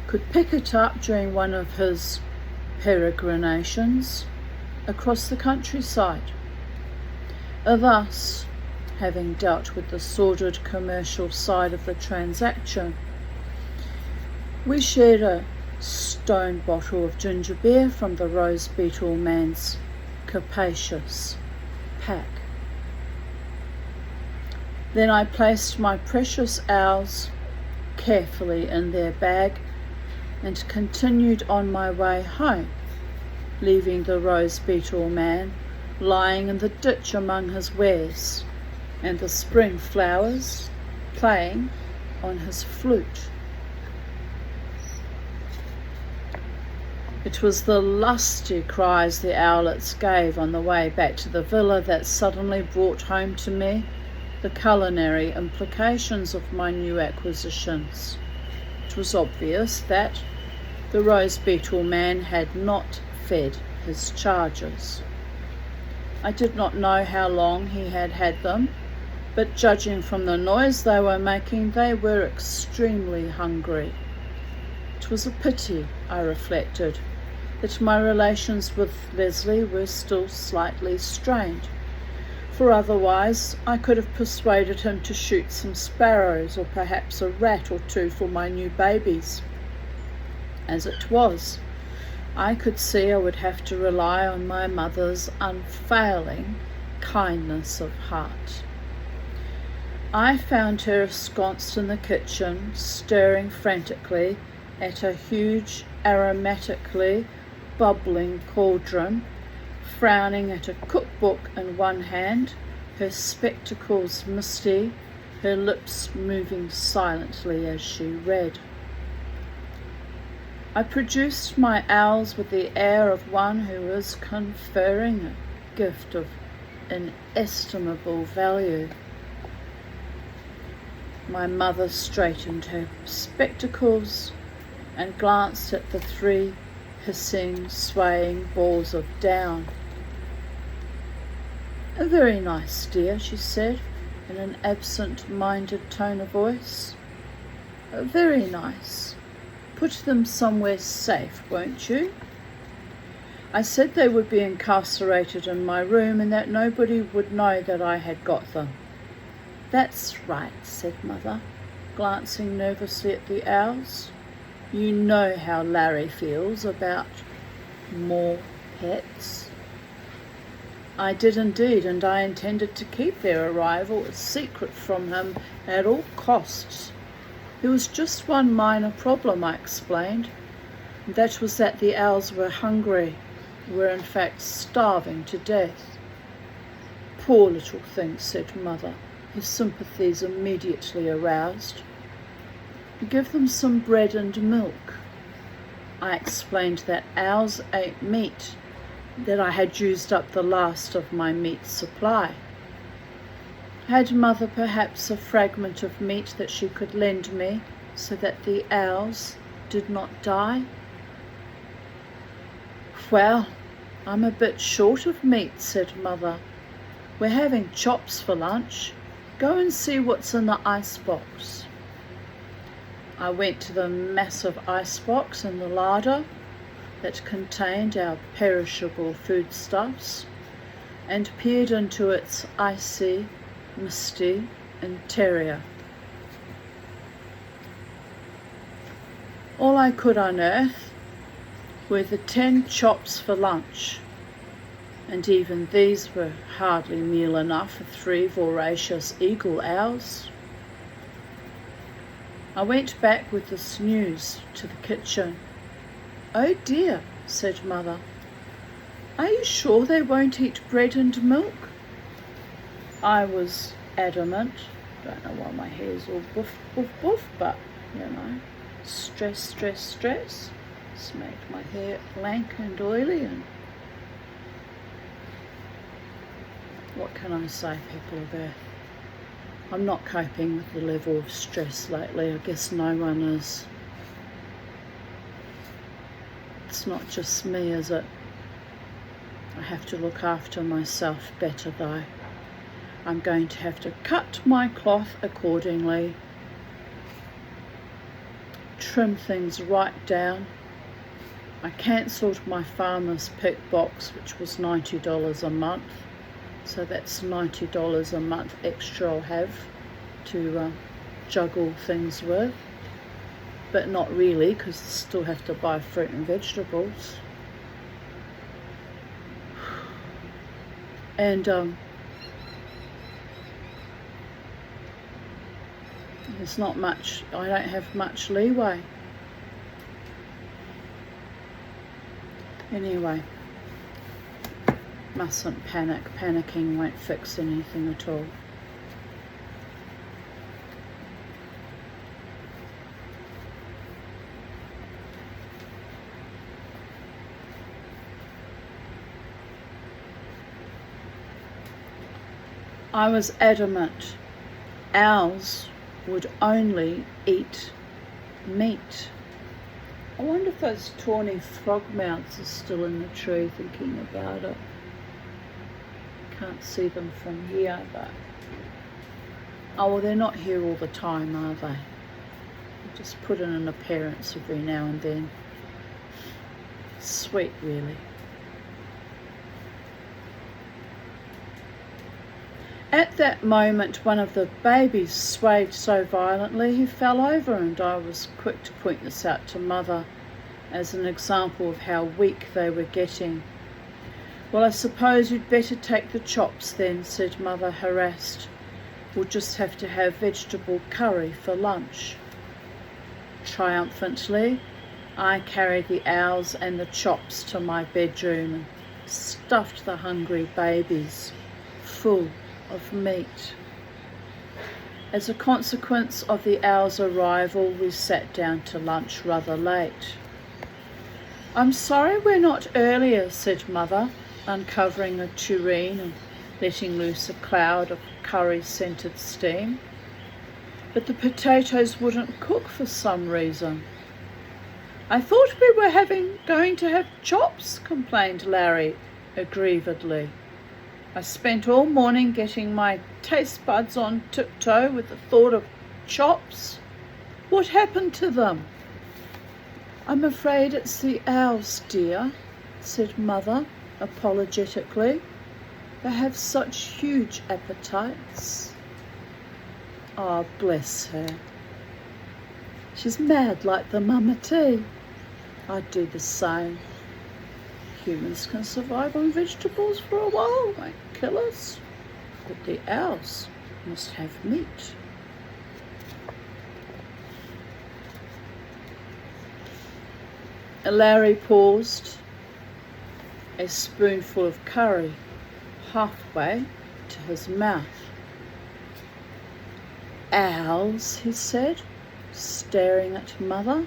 could pick it up during one of his peregrinations across the countryside. Thus, having dealt with the sordid commercial side of the transaction, we shared a stone bottle of ginger beer from the rose beetle man's capacious pack. Then I placed my precious owls carefully in their bag and continued on my way home, leaving the rose beetle man lying in the ditch among his wares, and the spring flowers playing on his flute. It was the lusty cries the owlets gave on the way back to the villa that suddenly brought home to me the culinary implications of my new acquisitions. It was obvious that the rose beetle man had not fed his charges. I did not know how long he had had them, but judging from the noise they were making, they were extremely hungry. It was a pity, I reflected, that my relations with Leslie were still slightly strained, for otherwise I could have persuaded him to shoot some sparrows or perhaps a rat or two for my new babies. As it was, I could see I would have to rely on my mother's unfailing kindness of heart. I found her ensconced in the kitchen, stirring frantically at a huge, aromatically bubbling cauldron, frowning at a cookbook in one hand, her spectacles misty, her lips moving silently as she read. I produced my owls with the air of one who is conferring a gift of inestimable value. My mother straightened her spectacles and glanced at the 3 hissing, swaying balls of down. "Very nice, dear," she said in an absent-minded tone of voice. "Very nice. Put them somewhere safe, won't you?" I said they would be incarcerated in my room and that nobody would know that I had got them. "That's right," said Mother, glancing nervously at the owls. "You know how Larry feels about more pets." I did indeed, and I intended to keep their arrival a secret from him at all costs. There was just one minor problem, I explained. That was that the owls were hungry, were in fact starving to death. "Poor little things," said Mother, his sympathies immediately aroused. "Give them some bread and milk." I explained that owls ate meat, that I had used up the last of my meat supply. Had Mother perhaps a fragment of meat that she could lend me so that the owls did not die? "Well, I'm a bit short of meat," said Mother. "We're having chops for lunch. Go and see what's in the icebox." I went to the massive icebox in the larder that contained our perishable foodstuffs and peered into its icy, misty interior. All I could unearth were the 10 chops for lunch, and even these were hardly meal enough for 3 voracious eagle owls. I went back with this news to the kitchen. "Oh dear," said Mother. "Are you sure they won't eat bread and milk?" I was adamant. Don't know why my hair's all boof, boof, boof, but, stress. It's made my hair lank and oily, and what can I say, people of Earth? I'm not coping with the level of stress lately. I guess no one is. It's not just me, is it? I have to look after myself better, though. I'm going to have to cut my cloth accordingly, trim things right down. I cancelled my Farmer's Pick box, which was $90 a month, so that's $90 a month extra I'll have to juggle things with. But not really, because I still have to buy fruit and vegetables. And there's not much, I don't have much leeway. Anyway, mustn't panic. Panicking won't fix anything at all. I was adamant. Owls would only eat meat. I wonder if those tawny frogmouths are still in the tree thinking about it. Can't see them from here, but... Oh, well, they're not here all the time, are they? They just put in an appearance every now and then. Sweet, really. At that moment, one of the babies swayed so violently he fell over, and I was quick to point this out to Mother as an example of how weak they were getting. "Well, I suppose you'd better take the chops then," said Mother, harassed. "We'll just have to have vegetable curry for lunch." Triumphantly, I carried the owls and the chops to my bedroom and stuffed the hungry babies full of meat. As a consequence of the owl's arrival, we sat down to lunch rather late. "I'm sorry we're not earlier," said Mother, uncovering a tureen and letting loose a cloud of curry-scented steam. "But the potatoes wouldn't cook for some reason." "I thought we were going to have chops," complained Larry aggrievedly. "I spent all morning getting my taste buds on tiptoe with the thought of chops. What happened to them?" "I'm afraid it's the owls, dear," said Mother apologetically. "They have such huge appetites." Oh, bless her. She's mad like the mama-tea. I'd do the same. Humans can survive on vegetables for a while, won't kill us. But the owls must have meat. Larry paused, a spoonful of curry halfway to his mouth. "Owls," he said, staring at Mother.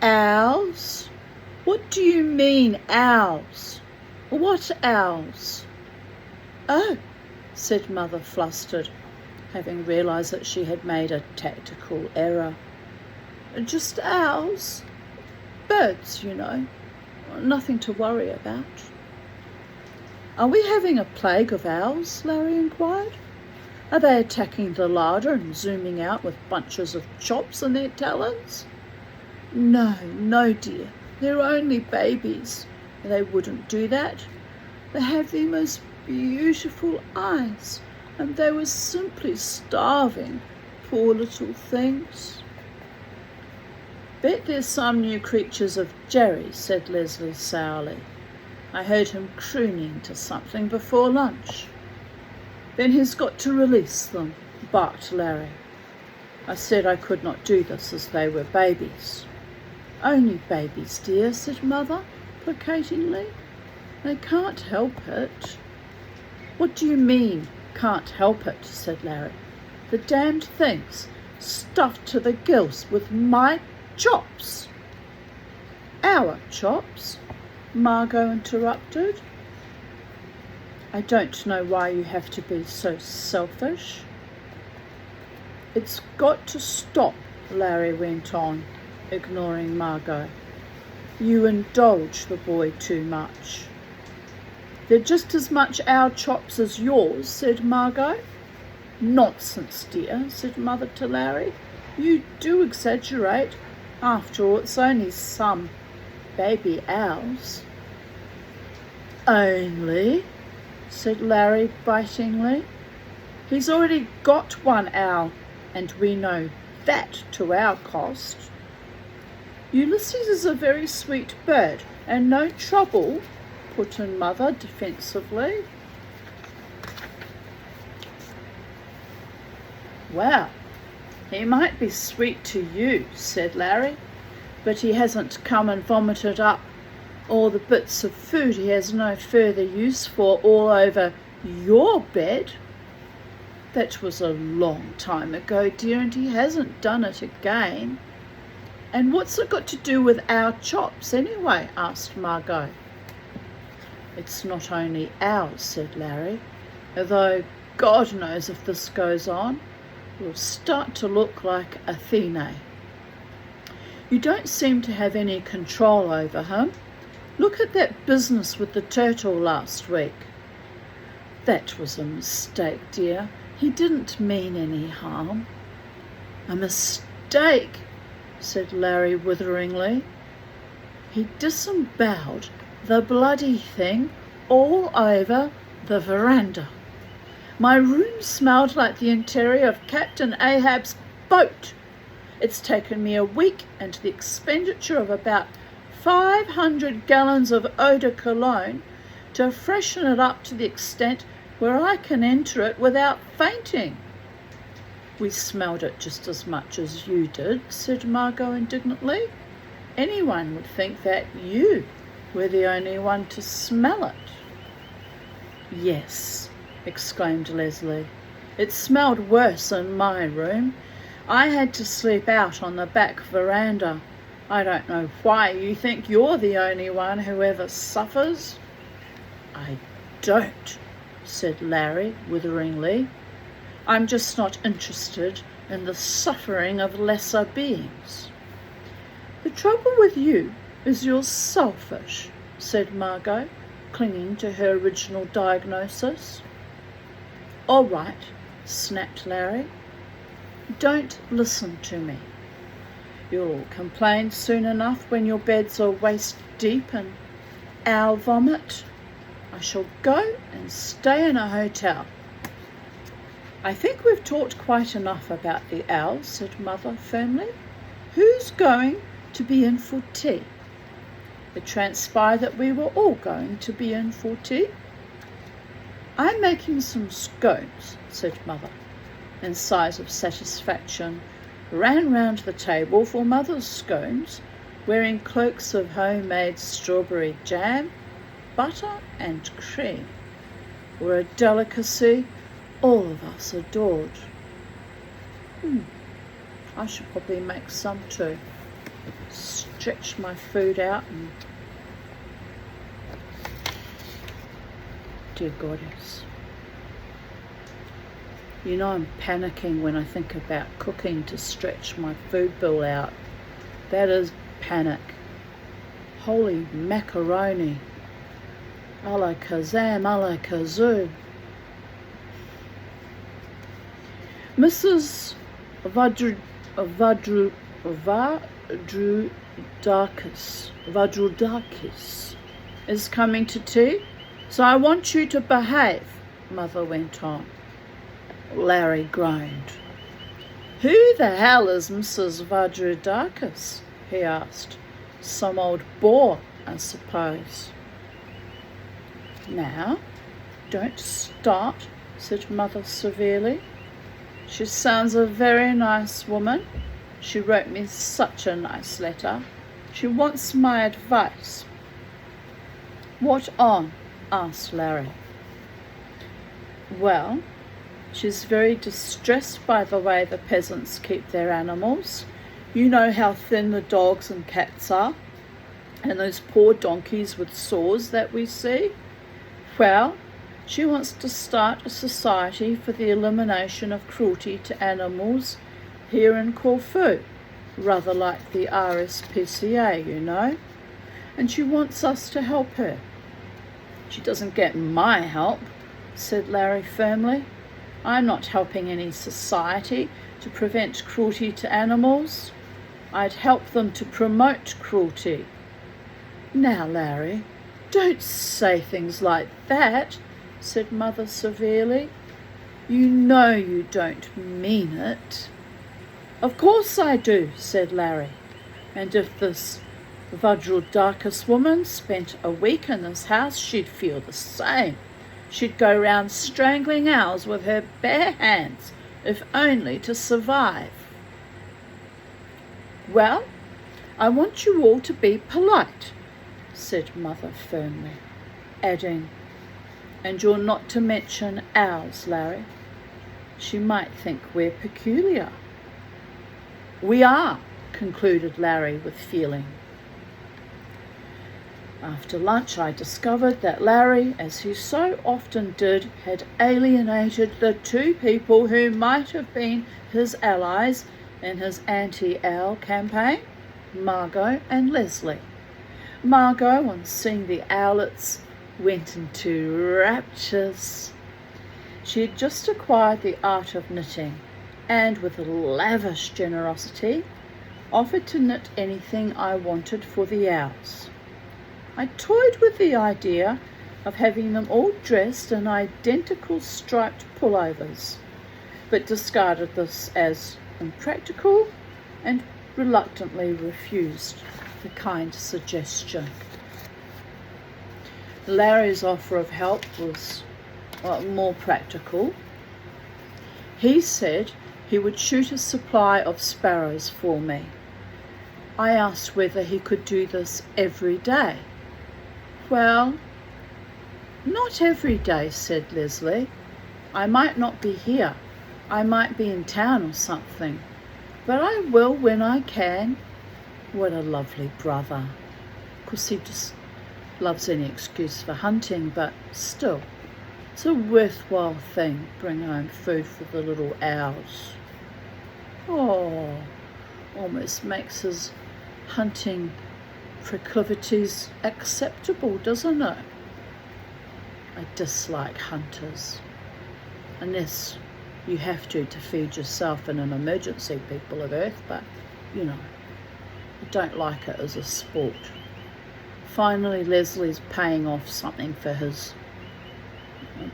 "Owls? What do you mean, owls? What owls?" "Oh," said Mother, flustered, having realised that she had made a tactical error. "Just owls. Birds, you know. Nothing to worry about." "Are we having a plague of owls?" Larry inquired. "Are they attacking the larder and zooming out with bunches of chops in their talons?" No, dear. They're only babies. They wouldn't do that. They have the most beautiful eyes, and they were simply starving, poor little things." "Bet there's some new creatures of Jerry," said Leslie sourly. "I heard him crooning to something before lunch." "Then he's got to release them," barked Larry. I said I could not do this as they were babies. "Only babies, dear," said Mother placatingly. "They can't help it." "What do you mean, can't help it?" said Larry. "The damned things stuffed to the gills with my chops." "Our chops?" Margot interrupted. "I don't know why you have to be so selfish." "It's got to stop," Larry went on, ignoring Margot. "You indulge the boy too much." "They're just as much our chops as yours," said Margot. "Nonsense, dear," said Mother to Larry. "You do exaggerate. After all, it's only some baby owls." "Only," said Larry bitingly. "He's already got one owl, and we know that to our cost." "Ulysses is a very sweet bird, and no trouble," put in Mother defensively. "Well, he might be sweet to you," said Larry, "but he hasn't come and vomited up all the bits of food he has no further use for all over your bed. That was a long time ago, dear, and he hasn't done it again." "And what's it got to do with our chops anyway?" asked Margot. "It's not only ours," said Larry, "though God knows if this goes on, we'll start to look like Athene. You don't seem to have any control over him. Look at that business with the turtle last week." That was a mistake, dear. He didn't mean any harm. A mistake, said Larry witheringly. He disemboweled the bloody thing all over the veranda. My room smelled like the interior of Captain Ahab's boat. It's taken me a week and the expenditure of about 500 gallons of eau de cologne to freshen it up to the extent where I can enter it without fainting. We smelled it just as much as you did, said Margot indignantly. Anyone would think that you were the only one to smell it. Yes, exclaimed Leslie. It smelled worse in my room. I had to sleep out on the back veranda. I don't know why you think you're the only one who ever suffers. I don't, said Larry witheringly. I'm just not interested in the suffering of lesser beings. The trouble with you is you're selfish, said Margot, clinging to her original diagnosis. All right, snapped Larry. Don't listen to me. You'll complain soon enough when your beds are waist deep in owl vomit. I shall go and stay in a hotel. I think we've talked quite enough about the owls, said Mother firmly. Who's going to be in for tea? It transpired that we were all going to be in for tea. I'm making some scones, said Mother, and sighs of satisfaction ran round the table for Mother's scones, wearing cloaks of homemade strawberry jam, butter and cream, were a delicacy all of us adored. I should probably make some too. Stretch my food out and... Dear Goddess. You know I'm panicking when I think about cooking to stretch my food bill out. That is panic. Holy macaroni. A la Kazam, a la Kazoo. Mrs. Vadrudakis is coming to tea, so I want you to behave, Mother went on. Larry groaned. Who the hell is Mrs. Vadrudakis? He asked. Some old bore, I suppose. Now, don't start, said Mother severely. She sounds a very nice woman. She wrote me such a nice letter. She wants my advice. What on? Asked Larry. Well, she's very distressed by the way the peasants keep their animals. You know how thin the dogs and cats are, and those poor donkeys with sores that we see. Well, she wants to start a society for the elimination of cruelty to animals here in Corfu, rather like the RSPCA, you know, and she wants us to help her. She doesn't get my help, said Larry firmly. I'm not helping any society to prevent cruelty to animals. I'd help them to promote cruelty. Now, Larry, don't say things like that, said Mother severely. You know you don't mean it. Of course I do, said Larry. And if this Vadrudakis woman spent a week in this house, she'd feel the same. She'd go round strangling owls with her bare hands, if only to survive. Well, I want you all to be polite, said Mother firmly, adding, and you're not to mention owls, Larry. She might think we're peculiar. We are, concluded Larry with feeling. After lunch I discovered that Larry, as he so often did, had alienated the two people who might have been his allies in his anti-owl campaign, Margot and Leslie. Margot, on seeing the owlets, went into raptures. She had just acquired the art of knitting and, with lavish generosity, offered to knit anything I wanted for the Owls. I toyed with the idea of having them all dressed in identical striped pullovers, but discarded this as impractical and reluctantly refused the kind suggestion. Larry's offer of help was more practical. He said he would shoot a supply of sparrows for me. I asked whether he could do this every day. Well, not every day, said Leslie. I might not be here. I might be in town or something, but I will when I can. What a lovely brother. Of course, he just loves any excuse for hunting, but still, it's a worthwhile thing, bring home food for the little owls. Oh, almost makes his hunting proclivities acceptable, doesn't it? I dislike hunters, unless you have to feed yourself in an emergency, people of Earth, but, you know, I don't like it as a sport. Finally, Leslie's paying off something for his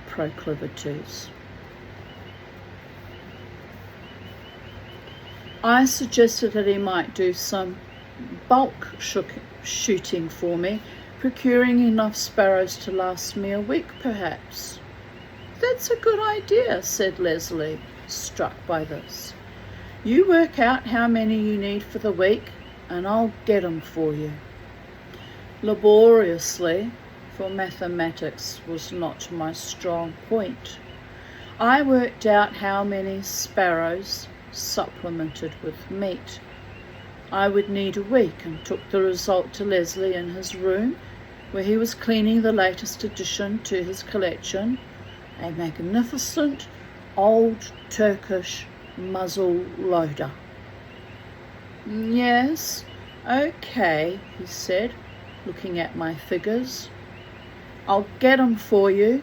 proclivities. I suggested that he might do some bulk shooting for me, procuring enough sparrows to last me a week, perhaps. That's a good idea, said Leslie, struck by this. You work out how many you need for the week, and I'll get 'em for you. Laboriously, for mathematics was not my strong point, I worked out how many sparrows, supplemented with meat, I would need a week, and took the result to Leslie in his room, where he was cleaning the latest addition to his collection, a magnificent old Turkish muzzle loader. Yes, okay, he said, looking at my figures. I'll get 'em for you.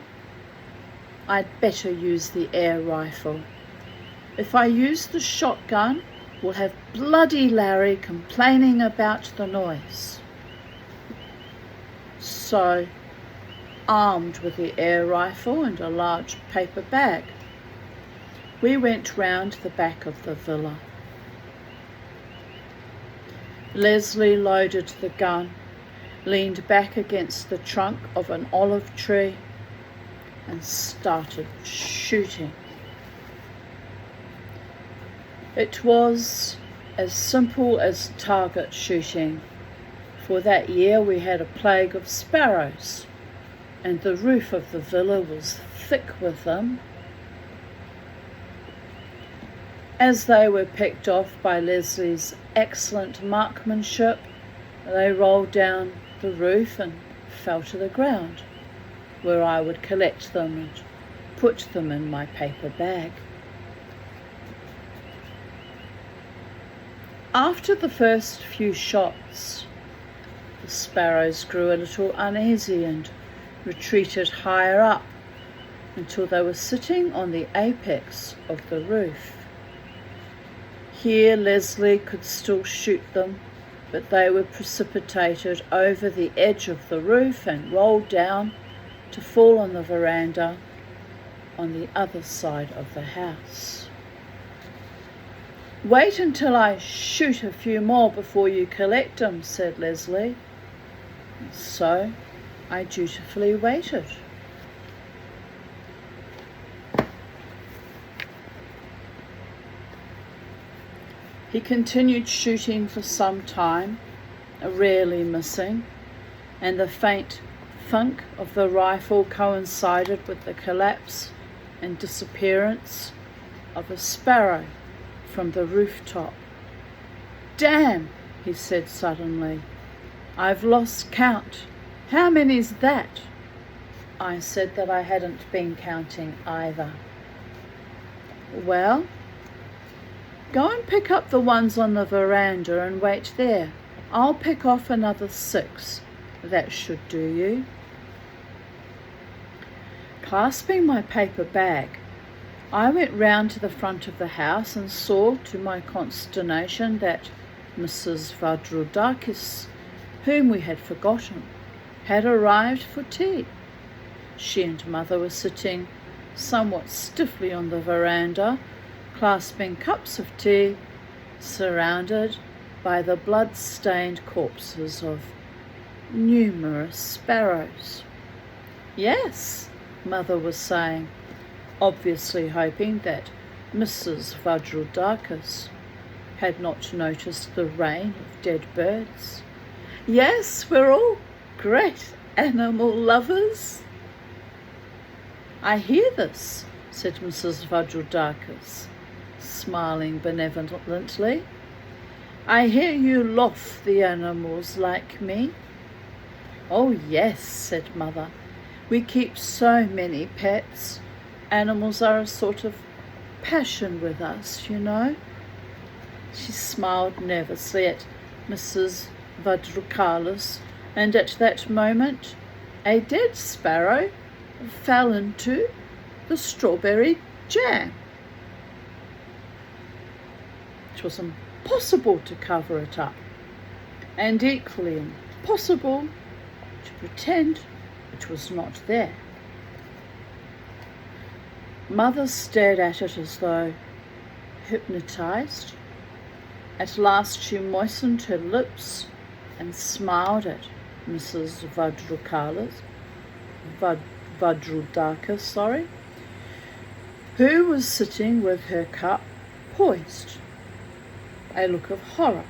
I'd better use the air rifle. If I use the shotgun, we'll have bloody Larry complaining about the noise. So, armed with the air rifle and a large paper bag, we went round the back of the villa. Leslie loaded the gun, leaned back against the trunk of an olive tree, and started shooting. It was as simple as target shooting, for that year we had a plague of sparrows, and the roof of the villa was thick with them. As they were picked off by Leslie's excellent marksmanship, they rolled down the roof and fell to the ground, where I would collect them and put them in my paper bag. After the first few shots, the sparrows grew a little uneasy and retreated higher up until they were sitting on the apex of the roof. Here Leslie could still shoot them, but they were precipitated over the edge of the roof and rolled down to fall on the veranda on the other side of the house. Wait until I shoot a few more before you collect them, said Leslie. And so I dutifully waited. He continued shooting for some time, rarely missing, and the faint thunk of the rifle coincided with the collapse and disappearance of a sparrow from the rooftop. Damn, he said suddenly. I've lost count. How many's that? I said that I hadn't been counting either. Well, go and pick up the ones on the veranda and wait there. I'll pick off another 6. That should do you. Clasping my paper bag, I went round to the front of the house and saw, to my consternation, that Mrs. Vadrudakis, whom we had forgotten, had arrived for tea. She and Mother were sitting somewhat stiffly on the veranda, clasping cups of tea, surrounded by the blood-stained corpses of numerous sparrows. Yes, Mother was saying, obviously hoping that Mrs. Vadrudakis had not noticed the rain of dead birds. Yes, we're all great animal lovers. I hear this, said Mrs. Vadrudakis, smiling benevolently. I hear you love the animals like me. Oh yes, said Mother. We keep so many pets. Animals are a sort of passion with us, you know. She smiled nervously at Mrs. Vadrukalis, and at that moment a dead sparrow fell into the strawberry jam. It was impossible to cover it up, and equally impossible to pretend it was not there. Mother stared at it as though hypnotized. At last she moistened her lips and smiled at Mrs. Vadrudakis, who was sitting with her cup poised, a look of horror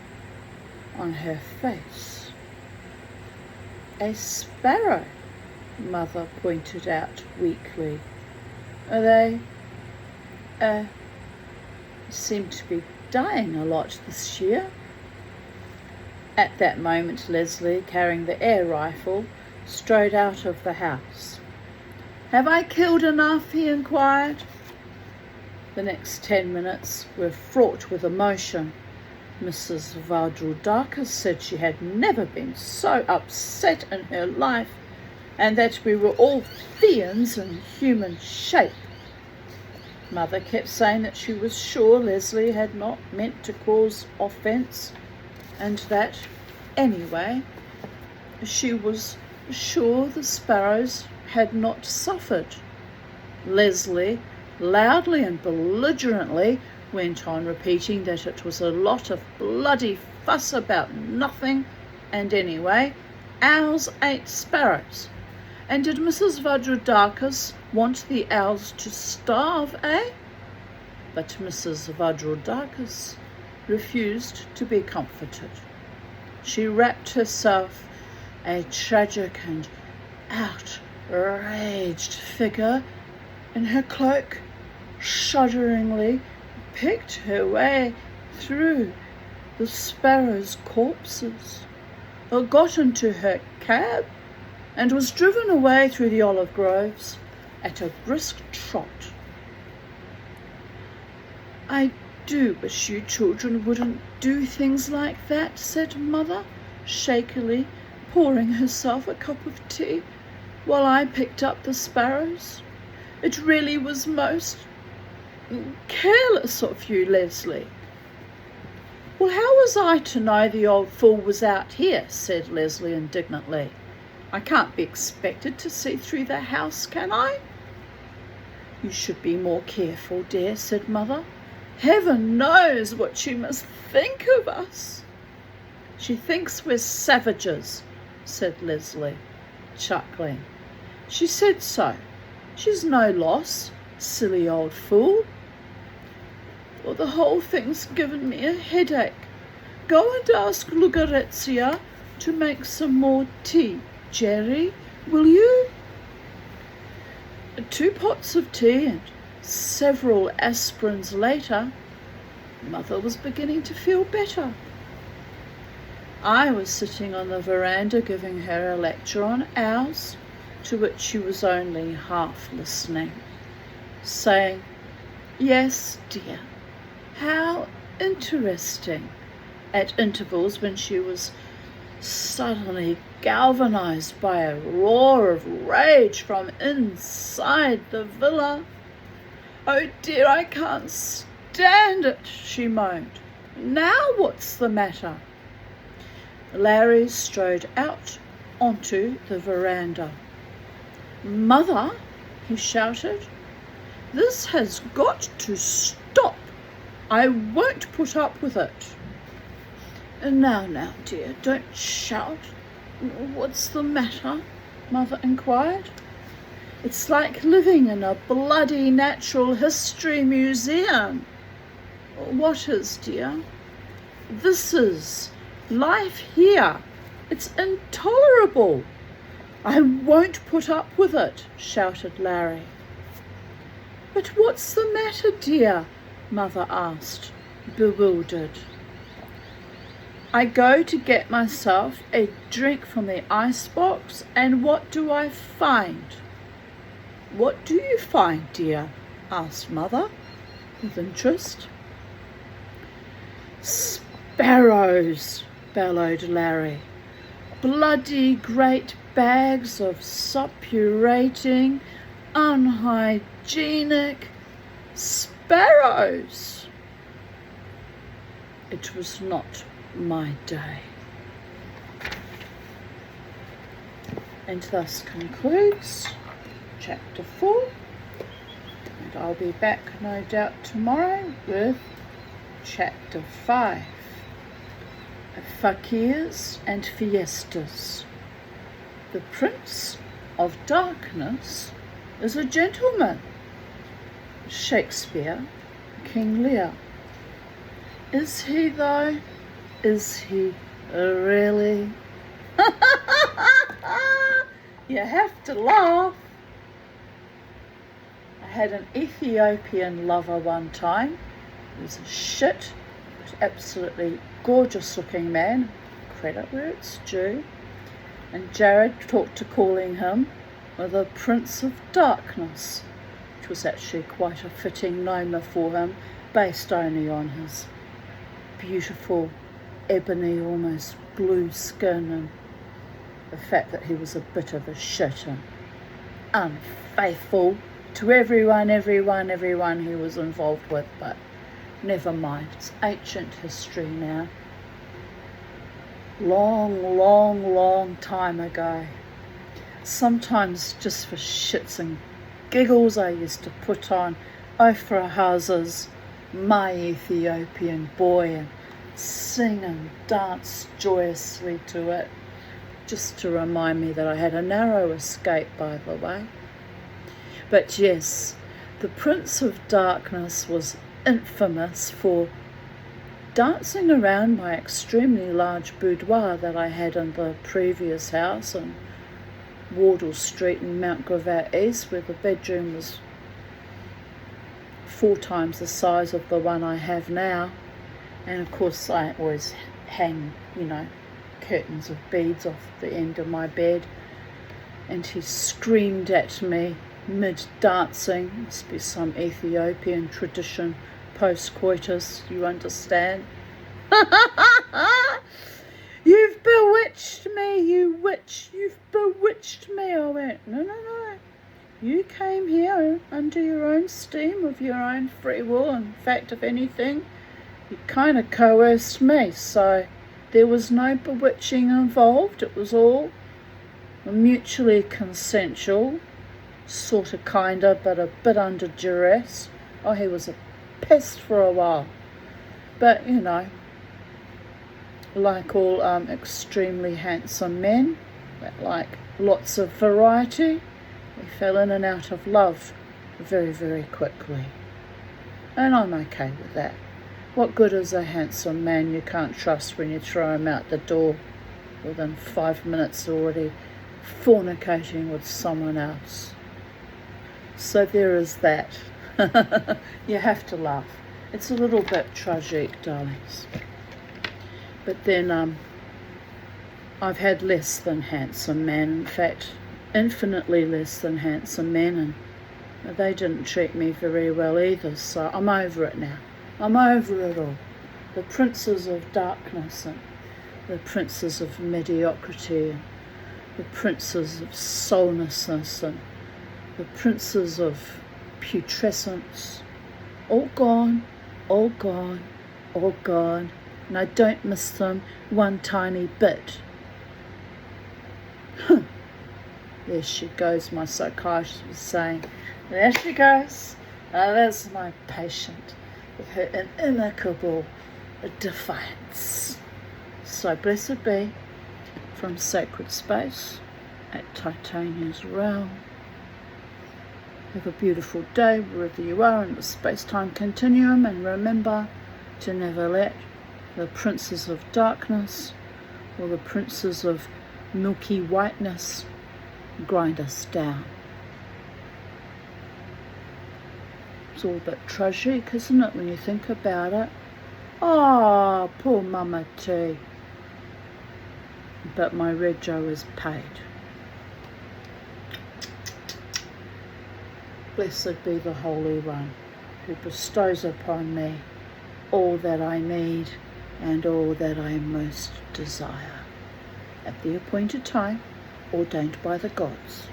on her face. A sparrow, Mother pointed out weakly. They seem to be dying a lot this year. At that moment, Leslie, carrying the air rifle, strode out of the house. Have I killed enough? He inquired. The next 10 minutes were fraught with emotion. Mrs. Vadrudakis said she had never been so upset in her life, and that we were all fiends in human shape. Mother kept saying that she was sure Leslie had not meant to cause offence, and that, anyway, she was sure the sparrows had not suffered. Leslie, loudly and belligerently, went on repeating that it was a lot of bloody fuss about nothing, and anyway, owls ate sparrows. And did Mrs. Vadrudakis want the owls to starve, eh? But Mrs. Vadrudakis refused to be comforted. She wrapped herself, a tragic and outraged figure, in her cloak, shudderingly picked her way through the sparrows' corpses, got into her cab, and was driven away through the olive groves at a brisk trot. I do wish you children wouldn't do things like that, said Mother, shakily pouring herself a cup of tea while I picked up the sparrows. It really was most careless of you, Leslie. Well, how was I to know the old fool was out here, said Leslie indignantly. I can't be expected to see through the house, can I? You should be more careful, dear, said Mother. Heaven knows what she must think of us. She thinks we're savages, said Leslie, chuckling. She said so. She's no loss, silly old fool. Well, the whole thing's given me a headache. Go and ask Lugarezia to make some more tea. Jerry, will you? 2 pots of tea and several aspirins later, Mother was beginning to feel better. I was sitting on the veranda giving her a lecture on owls, to which she was only half listening, saying, "Yes, dear, how interesting," at intervals when she was suddenly galvanized by a roar of rage from inside the villa. "Oh dear, I can't stand it," she moaned. "Now what's the matter?" Larry strode out onto the veranda. "Mother," he shouted, "this has got to stop. I won't put up with it." Now, dear, don't shout." "What's the matter?" Mother inquired. "It's like living in a bloody natural history museum." "What is, dear?" "This is life here. It's intolerable." "I won't put up with it," shouted Larry. "But what's the matter, dear?" Mother asked, bewildered. "I go to get myself a drink from the icebox, and what do I find?" "What do you find, dear?" asked Mother, with interest. "Sparrows," bellowed Larry. "Bloody great bags of suppurating, unhygienic sparrows." It was not my day. And thus concludes chapter 4, and I'll be back no doubt tomorrow with chapter 5, Fakirs and Fiestas. The Prince of Darkness is a gentleman. Shakespeare, King Lear. Is he though? Is he really? You have to laugh. I had an Ethiopian lover one time. He was a shit, absolutely gorgeous looking man, credit where it's due. And Jared talked to calling him the Prince of Darkness, which was actually quite a fitting name for him, based only on his beautiful ebony, almost blue skin, and the fact that he was a bit of a shit and unfaithful to everyone he was involved with. But never mind, it's ancient history now. Long time ago. Sometimes just for shits and giggles I used to put on Ophrah Haz's My Ethiopian Boy and sing and dance joyously to it, just to remind me that I had a narrow escape, by the way. But yes, the Prince of Darkness was infamous for dancing around my extremely large boudoir that I had in the previous house in Wardle Street in Mount Gravatt East, where the bedroom was 4 times the size of the one I have now. And of course I always hang, curtains of beads off the end of my bed. And he screamed at me mid-dancing. Must be some Ethiopian tradition, post-coitus, you understand? "You've bewitched me, you witch, you've bewitched me." I went, No. You came here under your own steam, of your own free will. In fact, if anything, you kind of coerced me, so there was no bewitching involved. It was all mutually consensual, sort of, but a bit under duress. Oh, he was a pest for a while. But, like all extremely handsome men, that like lots of variety, he fell in and out of love very quickly. And I'm okay with that. What good is a handsome man you can't trust when you throw him out the door within 5 minutes already fornicating with someone else? So there is that. You have to laugh. It's a little bit tragic, darlings. But then I've had less than handsome men, in fact, infinitely less than handsome men, and they didn't treat me very well either, so I'm over it now. I'm over it all. The princes of darkness and the princes of mediocrity, the princes of soullessness, and the princes of putrescence, all gone, all gone, all gone, and I don't miss them one tiny bit. There she goes, my psychiatrist was saying. There she goes. There's my patient with her inimicable defiance. So blessed be from sacred space at Titania's realm. Have a beautiful day wherever you are in the space-time continuum, and remember to never let the princes of darkness or the princes of milky whiteness grind us down. It's all a bit tragic, isn't it, when you think about it? Oh, poor Mama T. But my rego is paid. Blessed be the Holy One, who bestows upon me all that I need and all that I most desire, at the appointed time, ordained by the gods.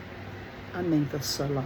Amen. Vasala.